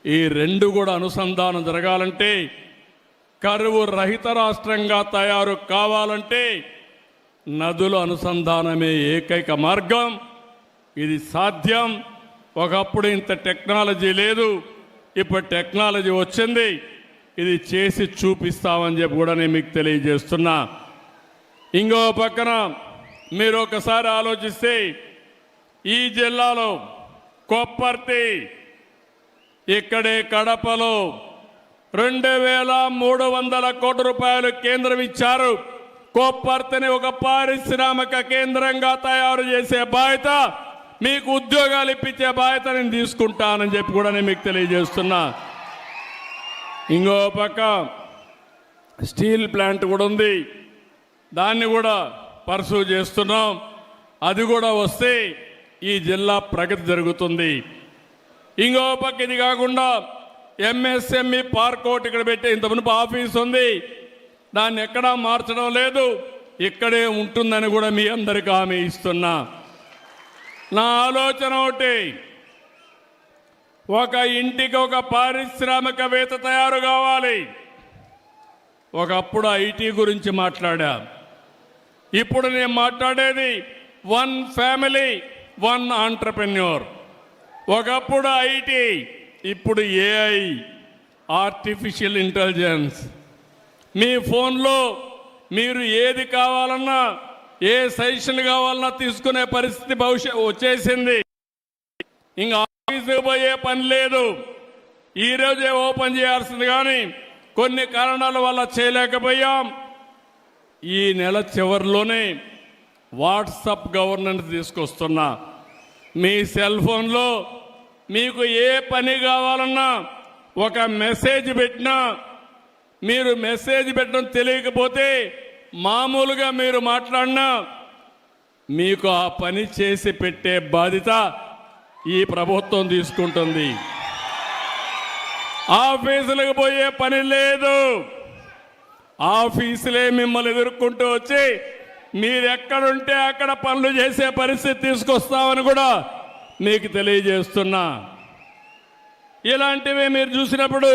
ఈ రెండు కూడా అనుసంధానం జరగాలంటే, కరువు రహిత రాష్ట్రంగా తయారు కావాలంటే నదుల అనుసంధానమే ఏకైక మార్గం. ఇది సాధ్యం. ఒకప్పుడు ఇంత టెక్నాలజీ లేదు, ఇప్పుడు టెక్నాలజీ వచ్చింది. ఇది చేసి చూపిస్తామని చెప్పి కూడా నేను మీకు తెలియజేస్తున్నా. ఇంకో పక్కన మీరు ఒకసారి ఆలోచిస్తే ఈ జిల్లాలో కొప్పర్తి, ఇక్కడే కడపలో 2,300 కోట్ల రూపాయలు కేంద్రం ఇచ్చారు. కొప్పర్తిని ఒక పారిశ్రామిక కేంద్రంగా తయారు చేసే బాధ్యత, మీకు ఉద్యోగాలు ఇప్పించే బాధ్యత నేను తీసుకుంటానని చెప్పి కూడా నేను మీకు తెలియజేస్తున్నా. ఇంకో పక్క స్టీల్ ప్లాంట్ కూడా ఉంది, దాన్ని కూడా పర్సూ చేస్తున్నాం. అది కూడా వస్తే ఈ జిల్లా ప్రగతి జరుగుతుంది. ఇంకో పక్క ఇది కాకుండా ఎంఎస్ఎంఈ పార్క్ ఒకటి ఇక్కడ పెట్టి ఇంత మునుపు ఆఫీస్ ఉంది, దాన్ని ఎక్కడా మార్చడం లేదు, ఇక్కడే ఉంటుందని కూడా మీ అందరికీ హామీ ఇస్తున్నా. నా ఆలోచన ఒకటి, ఒక ఇంటికి ఒక పారిశ్రామికవేత్త తయారు కావాలి. ఒకప్పుడు ఐటీ గురించి మాట్లాడా, ఇప్పుడు నేను మాట్లాడేది 1 ఫ్యామిలీ 1 ఆంట్రప్రెన్యూర్. ఒకప్పుడు ఐటీ, ఇప్పుడు ఏఐ, ఆర్టిఫిషియల్ ఇంటెలిజెన్స్. మీ ఫోన్లో మీరు ఏది కావాలన్నా, ఏ సజెషన్ కావాలన్నా తీసుకునే పరిస్థితి వచ్చేసింది. ఇంకా ఆఫీసుకు పోయే పని లేదు. ఈరోజే ఓపెన్ చేయాల్సింది, కానీ కొన్ని కారణాల వల్ల చేయలేకపోయాం. ఈ నెల చివరిలోనే వాట్సాప్ గవర్నెన్స్ తీసుకొస్తున్నా. మీ సెల్ ఫోన్లో మీకు ఏ పని కావాలన్నా ఒక మెసేజ్ పెట్టినా, మీరు మెసేజ్ పెట్టడం తెలియకపోతే మామూలుగా మీరు మాట్లాడినా మీకు ఆ పని చేసి పెట్టే బాధ్యత ఈ ప్రభుత్వం తీసుకుంటుంది. ఆఫీసులకు పోయే పని లేదు. ఆఫీసులే మిమ్మల్ని ఎదుర్కొంటూ వచ్చి మీరెక్కడుంటే అక్కడ పనులు చేసే పరిస్థితి తీసుకొస్తామని కూడా మీకు తెలియజేస్తున్నా. ఇలాంటివి మీరు చూసినప్పుడు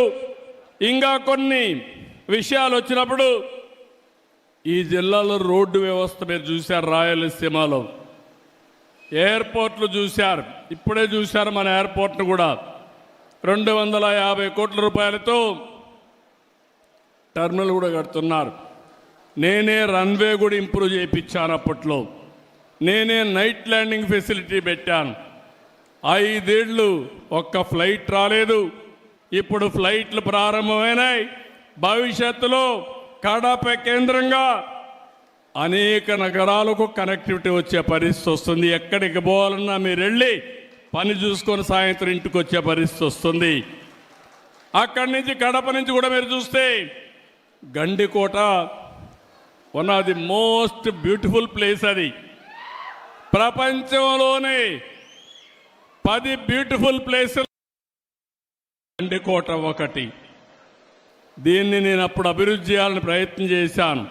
ఇంకా కొన్ని విషయాలు వచ్చినప్పుడు ఈ జిల్లాలో రోడ్డు వ్యవస్థ మీరు చూశారు, రాయలసీమలో ఎయిర్పోర్ట్లు చూశారు, ఇప్పుడే చూశారు మన ఎయిర్పోర్ట్ను కూడా 250 కోట్ల రూపాయలతో టర్మినల్ కూడా కడుతున్నారు. నేనే రన్వే కూడా ఇంప్రూవ్ చేయించాను. అప్పట్లో నేనే నైట్ ల్యాండింగ్ ఫెసిలిటీ పెట్టాను. 5 ఏళ్ళు ఒక్క ఫ్లైట్ రాలేదు. ఇప్పుడు ఫ్లైట్లు ప్రారంభమైనాయి. భవిష్యత్తులో కడప కేంద్రంగా అనేక నగరాలకు కనెక్టివిటీ వచ్చే పరిస్థితి వస్తుంది. ఎక్కడికి పోవాలన్నా మీరు వెళ్ళి పని చూసుకొని సాయంత్రం ఇంటికి వచ్చే పరిస్థితి వస్తుంది. అక్కడి నుంచి కడప నుంచి కూడా మీరు చూస్తే Gandikota one of the most beautiful place. అది ప్రపంచంలోనే 10 బ్యూటిఫుల్ ప్లేస్ గండికోట ఒకటి. దీన్ని నేను అప్పుడు అభివృద్ధి చేయాలని ప్రయత్నం చేశాను.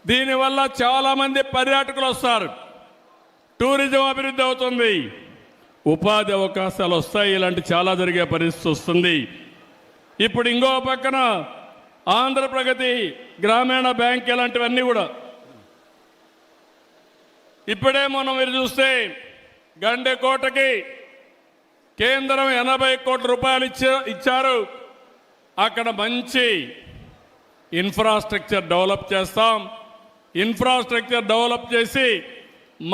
దీనివల్ల చాలామంది పర్యాటకులు వస్తారు, టూరిజం అభివృద్ధి అవుతుంది, ఉపాధి అవకాశాలు వస్తాయి. ఇలాంటి చాలా జరిగే పరిస్థితి వస్తుంది. ఇప్పుడు ఇంకో పక్కన ఆంధ్రప్రగతి గ్రామీణ బ్యాంక్ ఇలాంటివన్నీ కూడా ఇప్పుడే మనం మీరు చూస్తే గండికోటకి కేంద్రం 80 కోట్ల రూపాయలు ఇచ్చారు. అక్కడ మంచి ఇన్ఫ్రాస్ట్రక్చర్ డెవలప్ చేస్తాం. ఇన్ఫ్రాస్ట్రక్చర్ డెవలప్ చేసి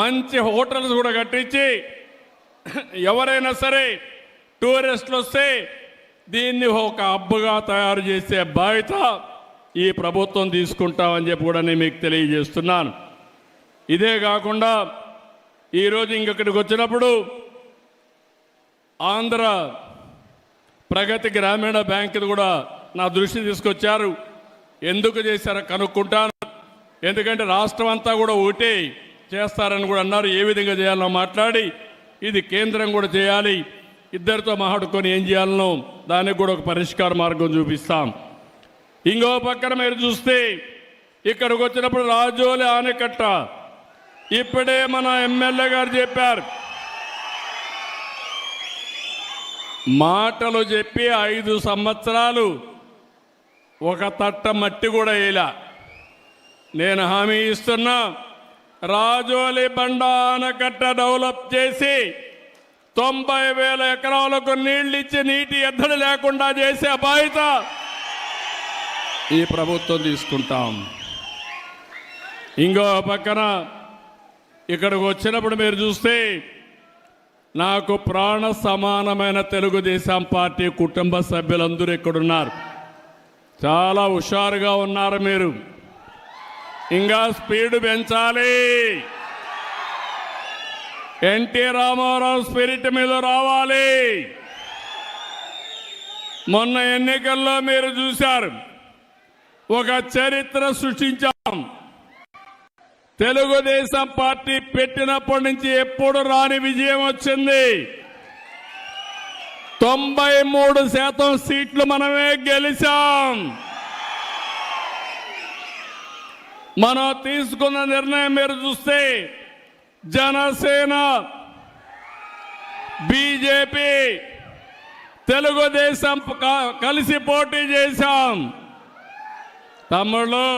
మంచి హోటల్స్ కూడా కట్టించి ఎవరైనా సరే టూరిస్టులు వస్తే దీన్ని ఒక హబ్గా తయారు చేసే బాధ్యత ఈ ప్రభుత్వం తీసుకుంటామని చెప్పి కూడా నేను మీకు తెలియజేస్తున్నాను. ఇదే కాకుండా ఈరోజు ఇంకొకటికి వచ్చినప్పుడు ఆంధ్ర ప్రగతి గ్రామీణ బ్యాంకుది కూడా నా దృష్టి తీసుకొచ్చారు. ఎందుకు చేశారో కనుక్కుంటాను. ఎందుకంటే రాష్ట్రం అంతా కూడా ఒకటే చేస్తారని కూడా అన్నారు. ఏ విధంగా చేయాలో మాట్లాడి ఇది కేంద్రం కూడా చేయాలి, ఇద్దరితో మాట్లాడుకొని ఏం చేయాలనో దానికి కూడా ఒక పరిష్కార మార్గం చూపిస్తాం. ఇంకో పక్కన మీరు చూస్తే ఇక్కడికి వచ్చినప్పుడు రాజోలి ఆనకట్ట ఇప్పుడే మన ఎమ్మెల్యే గారు చెప్పారు. మాటలు చెప్పి 5 సంవత్సరాలు ఒక తట్ట మట్టి కూడా వేయలా. నేను హామీ ఇస్తున్నా, రాజోలి బండ ఆనకట్ట డెవలప్ చేసి 90,000 ఎకరాలకు నీళ్లు ఇచ్చి నీటి ఎద్దడి లేకుండా చేసే బాధ్యత ఈ ప్రభుత్వం తీసుకుంటాం. ఇంకో పక్కన ఇక్కడికి వచ్చినప్పుడు మీరు చూస్తే నాకు ప్రాణ సమానమైన తెలుగుదేశం పార్టీ కుటుంబ సభ్యులందరూ ఇక్కడున్నారు. చాలా హుషారుగా ఉన్నారు మీరు. ఇంకా స్పీడ్ పెంచాలి. ఎన్టీ రామారావు స్పిరిట్ మీద రావాలి. మొన్న ఎన్నికల్లో మీరు చూశారు, ఒక చరిత్ర సృష్టించాం. తెలుగుదేశం పార్టీ పెట్టినప్పటి నుంచి ఎప్పుడు రాని విజయం వచ్చింది. 93% సీట్లు మనమే గెలిచాం. మనం తీసుకున్న నిర్ణయం మీరు చూస్తే జనసేన, బీజేపీ, తెలుగుదేశం కలిసి పోటీ చేశాం. తమ్ముళ్ళు,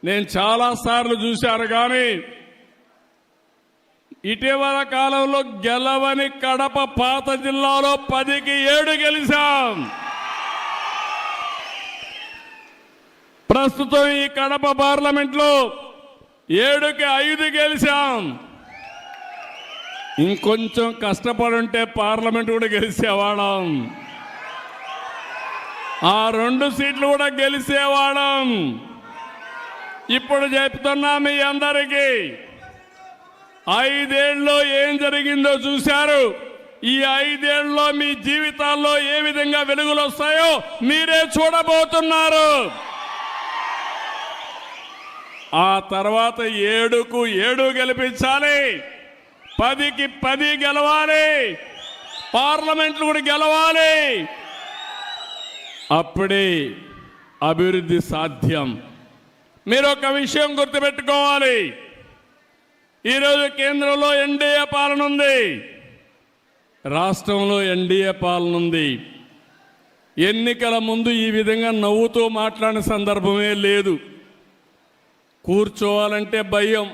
నేను చాలాసార్లు చూశాను కానీ ఇటీవల కాలంలో గెలవని కడప పాత జిల్లాలో 10కి 7 గెలిచాం. ప్రస్తుతం ఈ కడప పార్లమెంట్లో 7కి 5 గెలిచాం. ఇంకొంచెం కష్టపడి ఉంటే పార్లమెంట్ కూడా గెలిచేవాళ్ళం. ఆ 2 సీట్లు కూడా గెలిచేవాళ్ళం. ఇప్పుడు చెప్తున్నా మీ అందరికీ, 5 ఏళ్ళలో ఏం జరిగిందో చూశారు. ఈ 5 ఏళ్ళలో మీ జీవితాల్లో ఏ విధంగా వెలుగులు వస్తాయో మీరే చూడబోతున్నారు. ఆ తర్వాత 7కు 7 గెలిపించాలి, 10కి 10 గెలవాలి, పార్లమెంట్లు కూడా గెలవాలి. అప్పుడే అభివృద్ధి సాధ్యం. మీరు ఒక విషయం గుర్తుపెట్టుకోవాలి. ఈరోజు కేంద్రంలో ఎన్డీఏ పాలన ఉంది, రాష్ట్రంలో ఎన్డీఏ పాలన ఉంది. ఎన్నికల ముందు ఈ విధంగా నవ్వుతూ మాట్లాడిన సందర్భమే లేదు. కూర్చోవాలంటే భయం,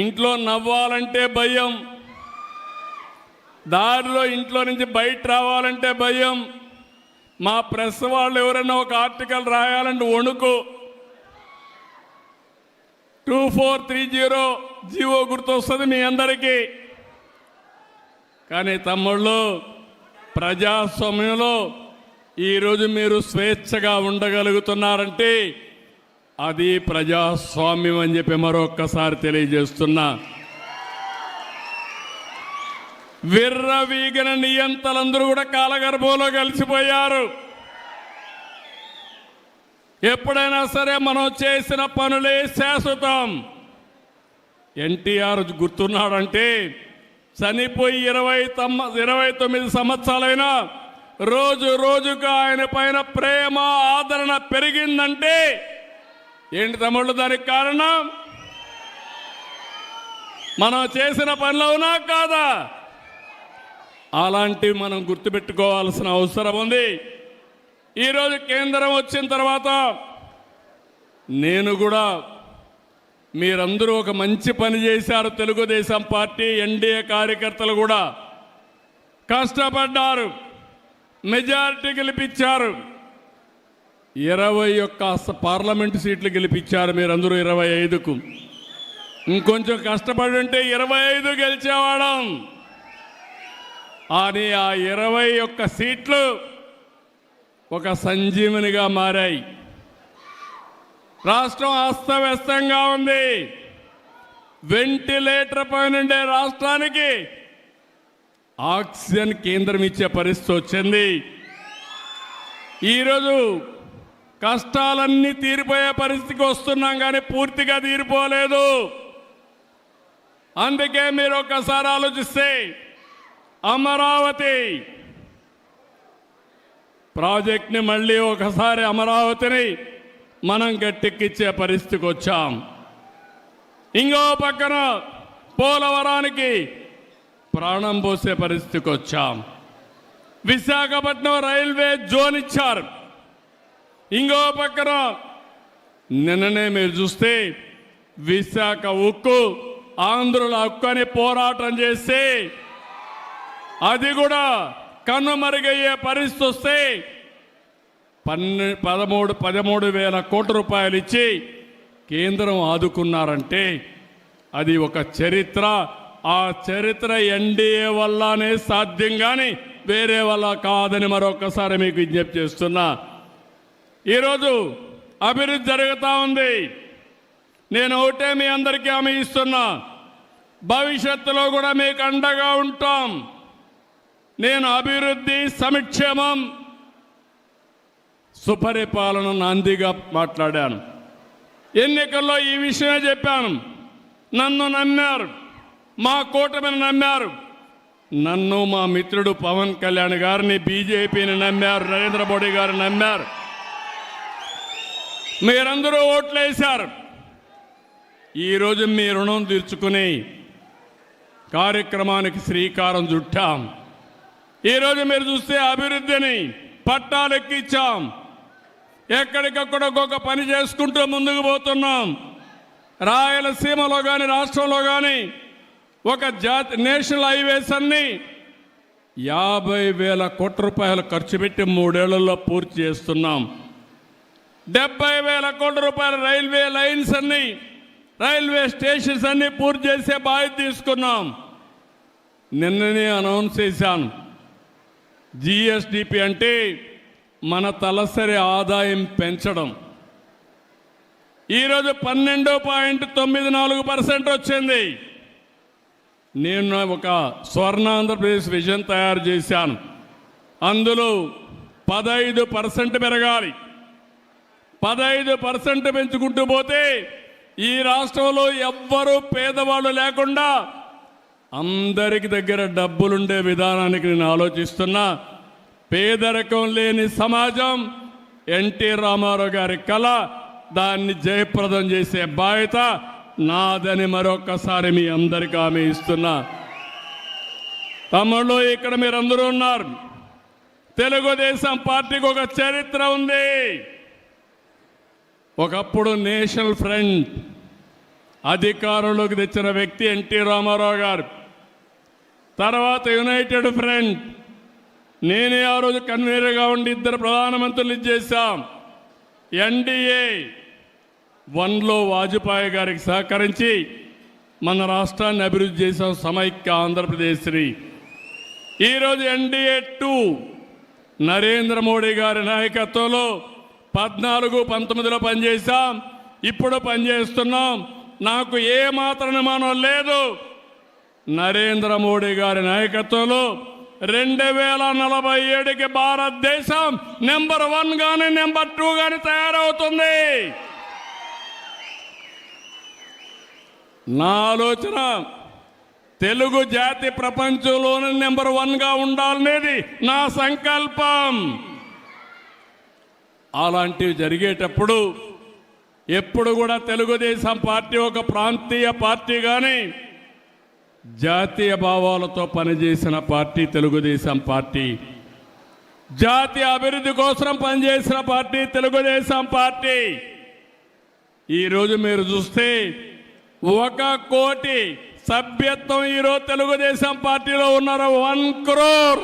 ఇంట్లో నవ్వాలంటే భయం, దారిలో ఇంట్లో నుంచి బయట రావాలంటే భయం. మా ప్రెస్ వాళ్ళు ఎవరైనా ఒక ఆర్టికల్ రాయాలంటే వణుకు. 2430 జీవో గుర్తొస్తుంది మీ అందరికీ. కానీ తమ్ముళ్ళు, ప్రజాస్వామ్యంలో ఈరోజు మీరు స్వేచ్ఛగా ఉండగలుగుతున్నారంటే అది ప్రజాస్వామ్యం అని చెప్పి మరొక్కసారి తెలియజేస్తున్నా. విర్రవీగిన నియంతలందరూ కూడా కాలగర్భంలో కలిసిపోయారు. ఎప్పుడైనా సరే మనం చేసిన పనులే శాశ్వతం. ఎన్టీఆర్ గుర్తున్నాడంటే చనిపోయి 29 సంవత్సరాలైనా రోజు రోజుకు ఆయన పైన ప్రేమ ఆదరణ పెరిగిందంటే ఏంటి తమ్ముళ్ళు దానికి కారణం? మనం చేసిన పనులు అవునా కాదా? అలాంటివి మనం గుర్తుపెట్టుకోవాల్సిన అవసరం ఉంది. ఈరోజు కేంద్రం వచ్చిన తర్వాత నేను కూడా, మీరందరూ ఒక మంచి పని చేశారు. తెలుగుదేశం పార్టీ ఎన్డీఏ కార్యకర్తలు కూడా కష్టపడ్డారు, మెజారిటీ గెలిపించారు. 21 పార్లమెంటు సీట్లు గెలిపించారు మీరందరూ 25కు. ఇంకొంచెం కష్టపడి ఉంటే 25 గెలిచేవాళ్ళం. అని ఆ 21 సీట్లు ఒక సంజీవనిగా మారాయి. రాష్ట్రం అస్తవ్యస్తంగా ఉంది. వెంటిలేటర్ పైనుండే రాష్ట్రానికి ఆక్సిజన్ కేంద్రం ఇచ్చే పరిస్థితి వచ్చింది. ఈరోజు కష్టాలన్నీ తీరిపోయే పరిస్థితికి వస్తున్నాం, కానీ పూర్తిగా తీరిపోలేదు. అందుకే మీరు ఒకసారి ఆలోచిస్తే అమరావతి ప్రాజెక్ట్ని మళ్ళీ ఒకసారి అమరావతిని మనం గట్టెక్కిచ్చే పరిస్థితికి వచ్చాం. ఇంకో పక్కన పోలవరానికి ప్రాణం పోసే పరిస్థితికి వచ్చాం. విశాఖపట్నం రైల్వే జోన్ ఇచ్చారు. ఇంకో పక్కన నిన్ననే మీరు చూస్తే విశాఖ ఉక్కు, ఆంధ్రుల హక్కు అని పోరాటం చేస్తే అది కూడా కన్నుమరుగయ్యే పరిస్థితి వస్తే 13,000 కోట్ల రూపాయలు ఇచ్చి కేంద్రం ఆదుకున్నారంటే అది ఒక చరిత్ర. ఆ చరిత్ర ఎన్డీఏ వల్లనే సాధ్యం, కానీ వేరే వల్ల కాదని మరొకసారి మీకు విజ్ఞప్తి చేస్తున్నా. ఈరోజు అభివృద్ధి జరుగుతూ ఉంది. నేను ఒకటే మీ అందరికీ హామీ ఇస్తున్నా, భవిష్యత్తులో కూడా మీకు అండగా ఉంటాం. నేను అభివృద్ధి, సంక్షేమం, సుపరిపాలన నాందిగా మాట్లాడాను. ఎన్నికల్లో ఈ విషయమే చెప్పాను. నన్ను నమ్మారు, మా కూటమిని నమ్మారు, నన్ను మా మిత్రుడు పవన్ కళ్యాణ్ గారిని, బీజేపీని నమ్మారు, నరేంద్ర మోడీ గారిని నమ్మారు. మీరందరూ ఓట్లేశారు. ఈరోజు మీ రుణం తీర్చుకుని కార్యక్రమానికి శ్రీకారం చుట్టాం. ఈరోజు మీరు చూస్తే అభివృద్ధిని పట్టాలెక్కించాం. ఎక్కడికక్కడ ఒక్కొక్క పని చేసుకుంటూ ముందుకు పోతున్నాం. రాయలసీమలో కానీ రాష్ట్రంలో కానీ ఒక నేషనల్ హైవేస్ అన్ని 50,000 కోట్ల రూపాయలు ఖర్చు పెట్టి 3 ఏళ్లలో పూర్తి చేస్తున్నాం. 70,000 కోట్ల రూపాయల రైల్వే లైన్స్ అన్ని, రైల్వే స్టేషన్స్ అన్ని పూర్తి చేసే బాధ్యత తీసుకున్నాం. నిన్ననే అనౌన్స్ చేశాను. జిఎస్డిపి అంటే మన తలసరి ఆదాయం పెంచడం. ఈరోజు 12.94% వచ్చింది. నేను ఒక స్వర్ణ ఆంధ్రప్రదేశ్ విజన్ తయారు చేశాను. అందులో 15% పెరగాలి. 15% పెంచుకుంటూ పోతే ఈ రాష్ట్రంలో ఎవ్వరూ పేదవాళ్ళు లేకుండా అందరికి దగ్గర డబ్బులుండే విధానానికి నేను ఆలోచిస్తున్నా. పేదరికం లేని సమాజం ఎన్టీ రామారావు గారి కళ. దాన్ని జయప్రదం చేసే బాధ్యత నాదని మరొక్కసారి మీ అందరికీ హామీ ఇస్తున్నా. తమ్ముళ్ళు, ఇక్కడ మీరందరూ ఉన్నారు. తెలుగుదేశం పార్టీకి ఒక చరిత్ర ఉంది. ఒకప్పుడు నేషనల్ ఫ్రంట్ అధికారంలోకి తెచ్చిన వ్యక్తి ఎన్టీ రామారావు గారు. తర్వాత యునైటెడ్ ఫ్రంట్, నేనే ఆ రోజు కన్వీనర్గా ఉండి 2 ప్రధానమంత్రులు చేశాం. ఎన్డీఏ 1లో వాజ్పేయి గారికి సహకరించి మన రాష్ట్రాన్ని అభివృద్ధి చేశాం, సమైక్య ఆంధ్రప్రదేశ్ని. ఈరోజు ఎన్డీఏ 2 నరేంద్ర మోడీ గారి నాయకత్వంలో 14-19లో పనిచేశాం, ఇప్పుడు పనిచేస్తున్నాం. నాకు ఏ మాత్రం అనుమానం లేదు, నరేంద్ర మోడీ గారి నాయకత్వంలో 2047కి భారతదేశం నెంబర్ 1 గాని నెంబర్ 2 గాని తయారవుతుంది. నా ఆలోచన తెలుగు జాతి ప్రపంచంలోనే నెంబర్ 1గా ఉండాలనేది నా సంకల్పం. అలాంటివి జరిగేటప్పుడు ఎప్పుడు కూడా తెలుగుదేశం పార్టీ ఒక ప్రాంతీయ పార్టీ కానీ జాతీయ భావాలతో పనిచేసిన పార్టీ తెలుగుదేశం పార్టీ. జాతీయ అభివృద్ధి కోసం పనిచేసిన పార్టీ తెలుగుదేశం పార్టీ. ఈరోజు మీరు చూస్తే 1 కోటి సభ్యత్వం ఈరోజు తెలుగుదేశం పార్టీలో ఉన్నారు. 1 crore.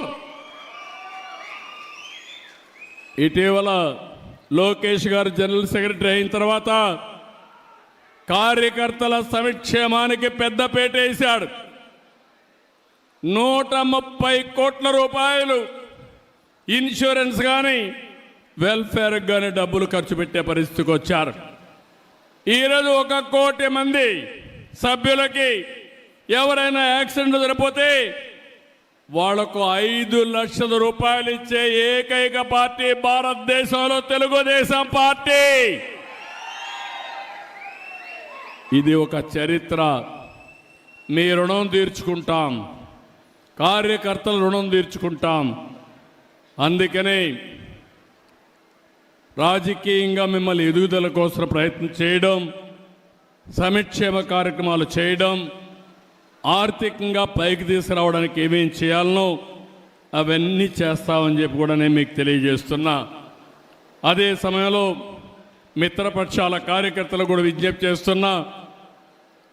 ఇటీవల లోకేష్ గారు జనరల్ సెక్రటరీ అయిన తర్వాత కార్యకర్తల సంక్షేమానికి పెద్దపీట వేశాడు. 130 కోట్ల రూపాయలు ఇన్సూరెన్స్ కానీ వెల్ఫేర్ కానీ డబ్బులు ఖర్చు పెట్టే పరిస్థితికి వచ్చారు. ఈరోజు 1 కోటి మంది సభ్యులకి ఎవరైనా యాక్సిడెంట్ జరిగిపోతే వాళ్లకు 5 లక్షల రూపాయలు ఇచ్చే ఏకైక పార్టీ భారతదేశంలో తెలుగుదేశం పార్టీ. ఇది ఒక చరిత్ర. మీ రుణం తీర్చుకుంటాం, కార్యకర్తల రుణం తీర్చుకుంటాం. అందుకనే రాజకీయంగా మిమ్మల్ని ఎదుగుదల కోసం ప్రయత్నం చేయడం, సంక్షేమ కార్యక్రమాలు చేయడం, ఆర్థికంగా పైకి తీసుకురావడానికి ఏమేం చేయాలనో అవన్నీ చేస్తామని చెప్పి కూడా నేను మీకు తెలియజేస్తున్నా. అదే సమయంలో మిత్రపక్షాల కార్యకర్తలు కూడా విజ్ఞప్తి చేస్తున్నా,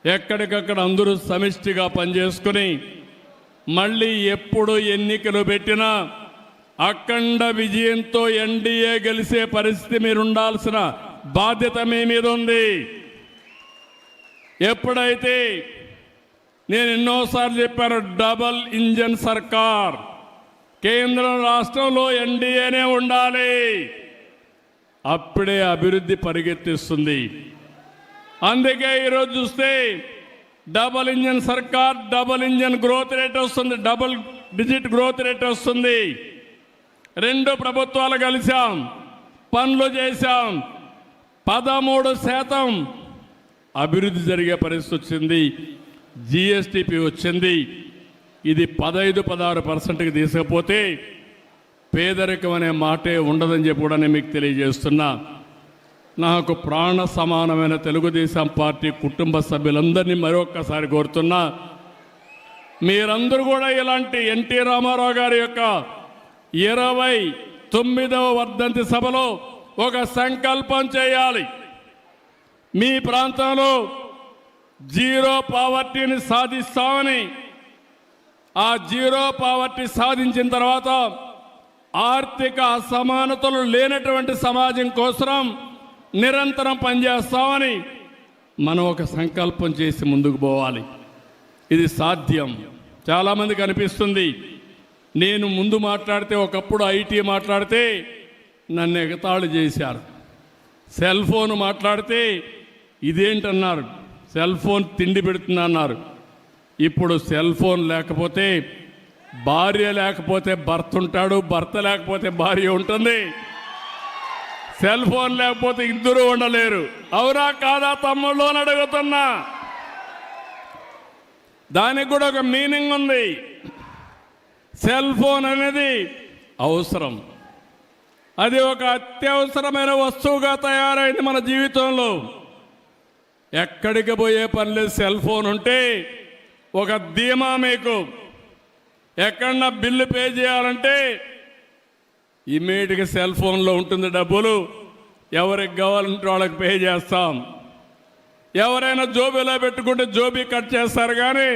ఎక్కడికక్కడ అందరూ సమిష్టిగా పనిచేసుకుని మళ్ళీ ఎప్పుడు ఎన్నికలు పెట్టినా అఖండ విజయంతో ఎన్డీఏ గెలిచే పరిస్థితి మీరు ఉండాల్సిన బాధ్యత మీ మీద ఉంది. ఎప్పుడైతే నేను ఎన్నోసార్లు చెప్పాను, డబల్ ఇంజన్ సర్కార్, కేంద్రం రాష్ట్రంలో ఎన్డీఏనే ఉండాలి, అప్పుడే అభివృద్ధి పరిగెత్తిస్తుంది. అందుకే ఈరోజు చూస్తే డబల్ ఇంజన్ సర్కార్, డబల్ ఇంజన్ గ్రోత్ రేట్ వస్తుంది, డబుల్ డిజిట్ గ్రోత్ రేట్ వస్తుంది. 2 ప్రభుత్వాలు కలిసాం, పనులు చేశాం, 13% అభివృద్ధి జరిగే పరిస్థితి వచ్చింది. జిఎస్టిపి వచ్చింది. ఇది 15-16%కి తీసుకపోతే పేదరికం అనే మాటే ఉండదని చెప్పి కూడా నేను మీకు తెలియజేస్తున్నా. నాకు ప్రాణ సమానమైన తెలుగుదేశం పార్టీ కుటుంబ సభ్యులందరినీ మరొక్కసారి కోరుతున్నా, మీరందరూ కూడా ఇలాంటి ఎన్టీ రామారావు గారి యొక్క 29వ వర్ధంతి సభలో ఒక సంకల్పం చేయాలి. మీ ప్రాంతంలో 0 పావర్టీని సాధిస్తామని, ఆ 0 పావర్టీ సాధించిన తర్వాత ఆర్థిక అసమానతలు లేనటువంటి సమాజం కోసం నిరంతరం పనిచేస్తామని మనం ఒక సంకల్పం చేసి ముందుకు పోవాలి. ఇది సాధ్యం. చాలామందికి అనిపిస్తుంది, నేను ముందు మాట్లాడితే, ఒకప్పుడు ఐటీ మాట్లాడితే నన్ను ఎగతాళి చేశారు, సెల్ ఫోన్ మాట్లాడితే ఇదేంటన్నారు, సెల్ ఫోన్ తిండి పెడుతున్నా అన్నారు. ఇప్పుడు సెల్ ఫోన్ లేకపోతే భార్య లేకపోతే భర్త ఉంటాడు, భర్త లేకపోతే భార్య ఉంటుంది, సెల్ ఫోన్ లేకపోతే ఇద్దరు ఉండలేరు. అవునా కాదా తమ్ముళ్ళు అని అడుగుతున్నా. దానికి కూడా ఒక మీనింగ్ ఉంది. సెల్ ఫోన్ అనేది అవసరం. అది ఒక అత్యవసరమైన వస్తువుగా తయారైంది మన జీవితంలో. ఎక్కడికి పోయే పని లేదు, సెల్ ఫోన్ ఉంటే ఒక ధీమా మీకు. ఎక్కడన్నా బిల్లు పే చేయాలంటే ఇమ్మీడియట్గా సెల్ ఫోన్లో ఉంటుంది డబ్బులు. ఎవరికి కావాలంటే వాళ్ళకి పే చేస్తాం. ఎవరైనా జోబీలో పెట్టుకుంటే జోబీ కట్ చేస్తారు, కానీ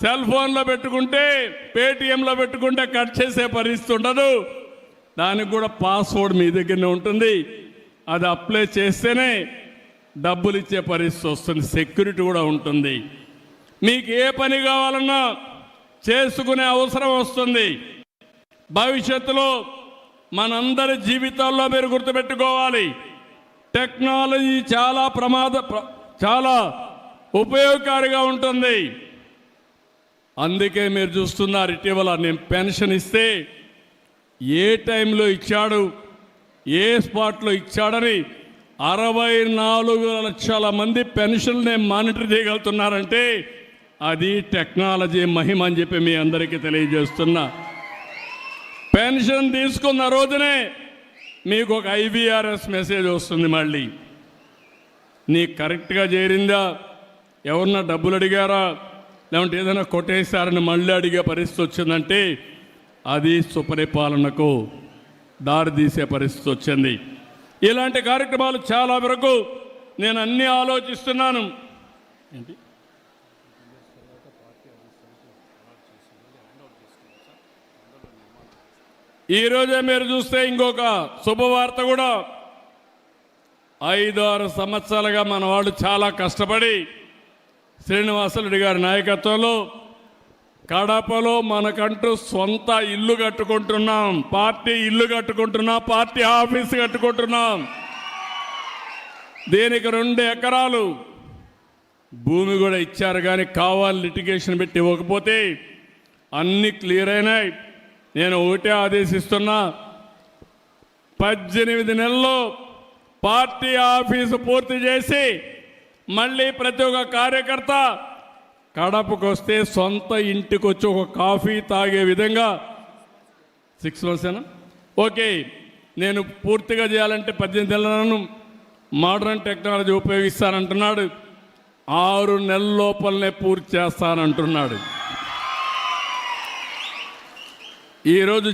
సెల్ ఫోన్లో పెట్టుకుంటే, పేటిఎంలో పెట్టుకుంటే కట్ చేసే పరిస్థితి ఉండదు. దానికి కూడా పాస్వర్డ్ మీ దగ్గరనే ఉంటుంది. అది అప్లై చేస్తేనే డబ్బులు ఇచ్చే పరిస్థితి వస్తుంది, సెక్యూరిటీ కూడా ఉంటుంది. మీకు ఏ పని కావాలన్నా చేసుకునే అవసరం వస్తుంది. భవిష్యత్తులో మనందరి జీవితాల్లో మీరు గుర్తుపెట్టుకోవాలి, టెక్నాలజీ చాలా ఉపయోగకారిగా ఉంటుంది. అందుకే మీరు చూస్తున్నారు, ఇటీవల నేను పెన్షన్ ఇస్తే ఏ టైంలో ఇచ్చాడు, ఏ స్పాట్లో ఇచ్చాడని 64 లక్షల మంది పెన్షన్నే మానిటర్ చేయగలుగుతున్నారంటే అది టెక్నాలజీ మహిమ అని చెప్పి మీ అందరికీ తెలియజేస్తున్నా. పెన్షన్ తీసుకున్న రోజునే మీకు ఒక IVRS మెసేజ్ వస్తుంది. మళ్ళీ నీకు కరెక్ట్గా చేరిందా, ఎవరన్నా డబ్బులు అడిగారా, లేదంటే ఏదైనా కొట్టేశారని మళ్ళీ అడిగే పరిస్థితి వచ్చిందంటే అది సుపరిపాలనకు దారితీసే పరిస్థితి వచ్చింది. ఇలాంటి కార్యక్రమాలు చాలా వరకు నేను అన్నీ ఆలోచిస్తున్నాను. ఏంటి ఈరోజే మీరు చూస్తే ఇంకొక శుభవార్త కూడా, 5-6 సంవత్సరాలుగా మన వాళ్ళు చాలా కష్టపడి శ్రీనివాసరెడ్డి గారి నాయకత్వంలో కడపలో మనకంటూ సొంత ఇల్లు కట్టుకుంటున్నాం, పార్టీ ఇల్లు కట్టుకుంటున్నాం, పార్టీ ఆఫీస్ కట్టుకుంటున్నాం. దీనికి 2 ఎకరాలు భూమి కూడా ఇచ్చారు, కానీ కావాలి లిటిగేషన్ పెట్టి ఇవ్వకపోతే అన్నీ క్లియర్ అయినాయి. నేను ఒకటే ఆదేశిస్తున్నా, 18 నెలల్లో పార్టీ ఆఫీసు పూర్తి చేసి మళ్ళీ ప్రతి ఒక్క కార్యకర్త కడపకు వస్తే సొంత ఇంటికి వచ్చి ఒక కాఫీ తాగే విధంగా 6 months ఓకే. నేను పూర్తిగా చేయాలంటే 18 నెలలను మోడర్న్ టెక్నాలజీ ఉపయోగిస్తానంటున్నాడు. 6 నెలల లోపలనే పూర్తి చేస్తానంటున్నాడు. ఈరోజు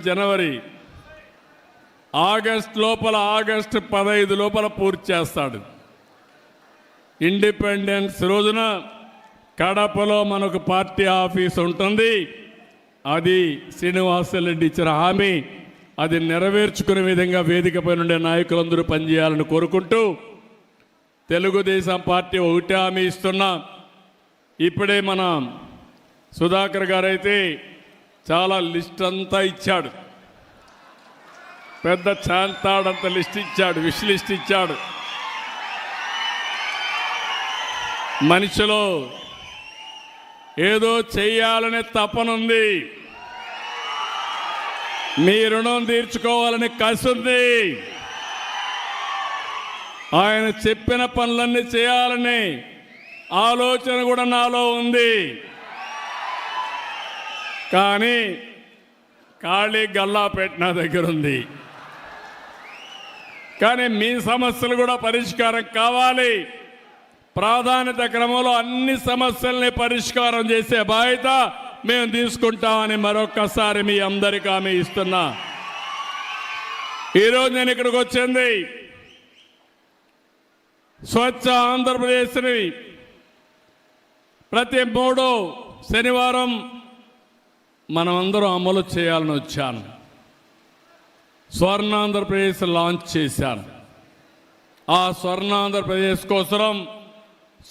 జనవరి, ఆగస్టు 15 లోపల పూర్తి చేస్తాడు. ఇండిపెండెన్స్ రోజున కడపలో మనకు పార్టీ ఆఫీస్ ఉంటుంది. అది శ్రీనివాసరెడ్డి ఇచ్చిన హామీ, అది నెరవేర్చుకునే విధంగా వేదికపై నుండే నాయకులందరూ పనిచేయాలని కోరుకుంటూ, తెలుగుదేశం పార్టీ ఒకటే హామీ ఇస్తున్నా. ఇప్పుడే మన సుధాకర్ గారు అయితే చాలా లిస్ట్ అంతా ఇచ్చాడు, పెద్ద చాంతాడంత లిస్ట్ ఇచ్చాడు, విష్ లిస్ట్ ఇచ్చాడు. మనిషిలో ఏదో చెయ్యాలనే తపనుంది, మీ రుణం తీర్చుకోవాలని కసి ఉంది. ఆయన చెప్పిన పనులన్నీ చేయాలని ఆలోచన కూడా నాలో ఉంది. కానీ ఖాళీ గల్లాపేట నా దగ్గర ఉంది. కానీ మీ సమస్యలు కూడా పరిష్కారం కావాలి. ప్రాధాన్యత క్రమంలో అన్ని సమస్యల్ని పరిష్కారం చేసే బాధ్యత మేము తీసుకుంటామని మరొక్కసారి మీ అందరికీ హామీ ఇస్తున్నా. ఈరోజు నేను ఇక్కడికి వచ్చింది స్వచ్ఛ ఆంధ్రప్రదేశ్ని ప్రతి 3వ శనివారం మనమందరం అమలు చేయాలని వచ్చాను. స్వర్ణాంధ్రప్రదేశ్ లాంచ్ చేశాను. ఆ స్వర్ణాంధ్రప్రదేశ్ కోసం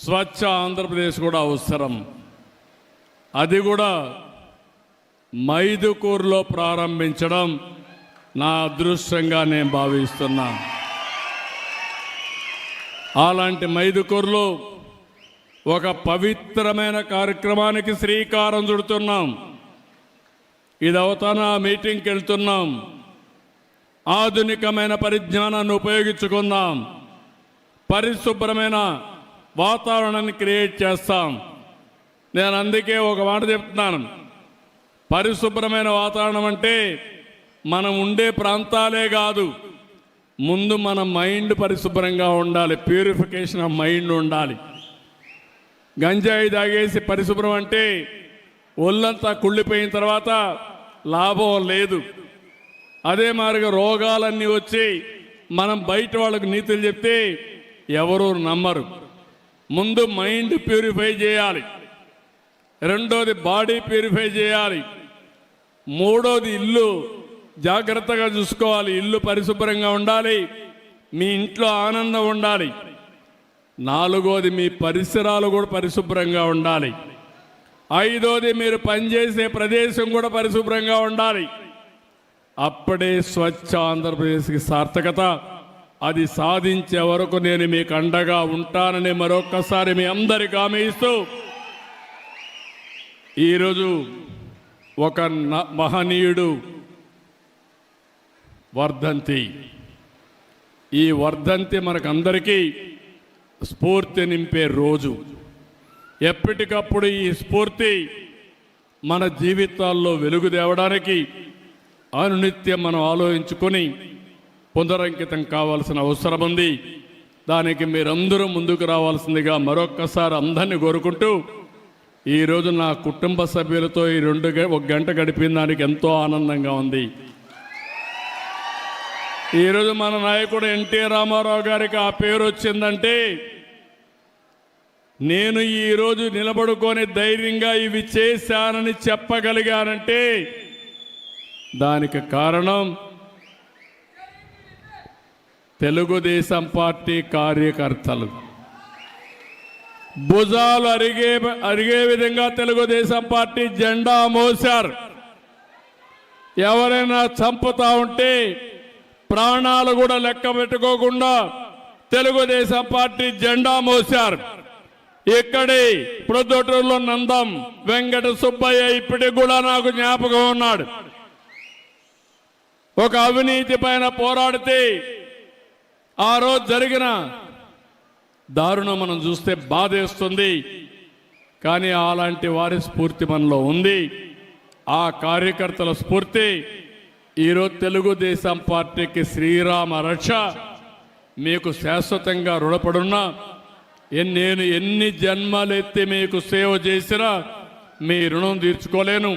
స్వచ్ఛ ఆంధ్రప్రదేశ్ కూడా అవసరం. అది కూడా మైదుకూరులో ప్రారంభించడం నా అదృష్టంగా నేను భావిస్తున్నా. అలాంటి మైదుకూరులో ఒక పవిత్రమైన కార్యక్రమానికి శ్రీకారం చుడుతున్నాం. ఇది అవతాన మీటింగ్కి వెళ్తున్నాం. ఆధునికమైన పరిజ్ఞానాన్ని ఉపయోగించుకుందాం. పరిశుభ్రమైన వాతావరణాన్ని క్రియేట్ చేస్తాం. నేను అందుకే ఒక మాట చెప్తున్నాను, పరిశుభ్రమైన వాతావరణం అంటే మనం ఉండే ప్రాంతాలే కాదు, ముందు మన మైండ్ పరిశుభ్రంగా ఉండాలి, ప్యూరిఫికేషన్ ఆఫ్ మైండ్ ఉండాలి. గంజాయి తాగేసి పరిశుభ్రం అంటే ఒళ్ళంతా కుళ్ళిపోయిన తర్వాత లాభం లేదు. అదే మాదిరిగా రోగాలన్నీ వచ్చి మనం బయట వాళ్ళకు నీతులు చెప్తే ఎవరు నమ్మరు. ముందు మైండ్ ప్యూరిఫై చేయాలి, రెండోది బాడీ ప్యూరిఫై చేయాలి, మూడోది ఇల్లు జాగ్రత్తగా చూసుకోవాలి, ఇల్లు పరిశుభ్రంగా ఉండాలి, మీ ఇంట్లో ఆనందం ఉండాలి, నాలుగోది మీ పరిసరాలు కూడా పరిశుభ్రంగా ఉండాలి, ఐదోది మీరు పనిచేసే ప్రదేశం కూడా పరిశుభ్రంగా ఉండాలి. అప్పుడే స్వచ్ఛ ఆంధ్రప్రదేశ్కి సార్థకత. అది సాధించే వరకు నేను మీకు అండగా ఉంటానని మరొక్కసారి మీ అందరికీ హామీ ఇస్తూ, ఈరోజు ఒక మహనీయుడు వర్ధంతి. ఈ వర్ధంతి మనకందరికీ స్ఫూర్తి నింపే రోజు. ఎప్పటికప్పుడు ఈ స్ఫూర్తి మన జీవితాల్లో వెలుగు తేవడానికి అనునిత్యం మనం ఆలోచించుకొని పునరంకితం కావాల్సిన అవసరం ఉంది. దానికి మీరందరూ ముందుకు రావాల్సిందిగా మరొక్కసారి అందరినీ కోరుకుంటూ, ఈరోజు నా కుటుంబ సభ్యులతో ఈ 1 గంట గడిపిన దానికి ఎంతో ఆనందంగా ఉంది. ఈరోజు మన నాయకుడు ఎన్టీ రామారావు గారికి ఆ పేరు వచ్చిందంటే, నేను ఈరోజు నిలబడుకొని ధైర్యంగా ఇవి చేశానని చెప్పగలిగానంటే దానికి కారణం తెలుగుదేశం పార్టీ కార్యకర్తలు. భుజాలు అరిగే విధంగా తెలుగుదేశం పార్టీ జెండా మోశారు. ఎవరైనా చంపుతా ఉంటే ప్రాణాలు కూడా లెక్క పెట్టుకోకుండా తెలుగుదేశం పార్టీ జెండా మోశారు. ఇక్కడి ప్రొద్దుటూరులో నందం వెంకట సుబ్బయ్య ఇప్పటికి కూడా నాకు జ్ఞాపకం ఉన్నాడు. ఒక అవినీతి పైన పోరాడితే ఆ రోజు జరిగిన దారుణం మనం చూస్తే బాధేస్తుంది. కానీ అలాంటి వారి స్ఫూర్తి మనలో ఉంది. ఆ కార్యకర్తల స్ఫూర్తి ఈరోజు తెలుగుదేశం పార్టీకి శ్రీరామ రక్ష. మీకు శాశ్వతంగా రుణపడున్నా, నేను ఎన్ని జన్మలెత్తి మీకు సేవ చేసినా మీ రుణం తీర్చుకోలేను.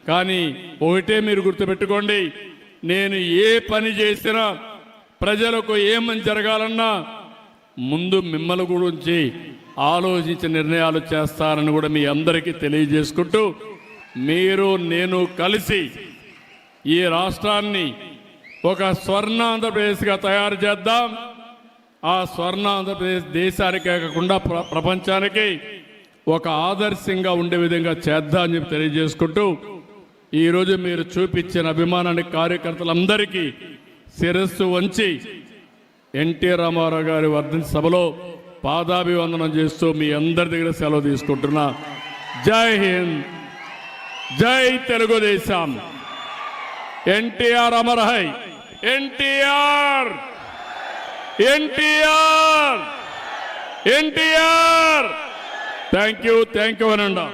కానీ ఒకటే మీరు గుర్తుపెట్టుకోండి, నేను ఏ పని చేసినా ప్రజలకు ఏమని జరగాలన్నా ముందు మిమ్మల్ని గురించి ఆలోచించి నిర్ణయాలు చేస్తారని కూడా మీ అందరికీ తెలియజేసుకుంటూ, మీరు నేను కలిసి ఈ రాష్ట్రాన్ని ఒక స్వర్ణాంధ్రప్రదేశ్గా తయారు చేద్దాం. ఆ స్వర్ణాంధ్రప్రదేశ్ దేశానికే కాకుండా ప్రపంచానికి ఒక ఆదర్శంగా ఉండే విధంగా చేద్దాం అని చెప్పి తెలియజేసుకుంటూ, ఈరోజు మీరు చూపించిన అభిమానాన్ని కార్యకర్తలందరికీ శిరస్సు వంచి ఎన్టీ రామారావు గారి వర్ధంతి సభలో పాదాభివందనం చేస్తూ మీ అందరి దగ్గర సెలవు తీసుకుంటున్నా. జై హింద్, జై Telugu Desam. NTR Amar high. NTR, NTR, NTR. Thank you అనండి.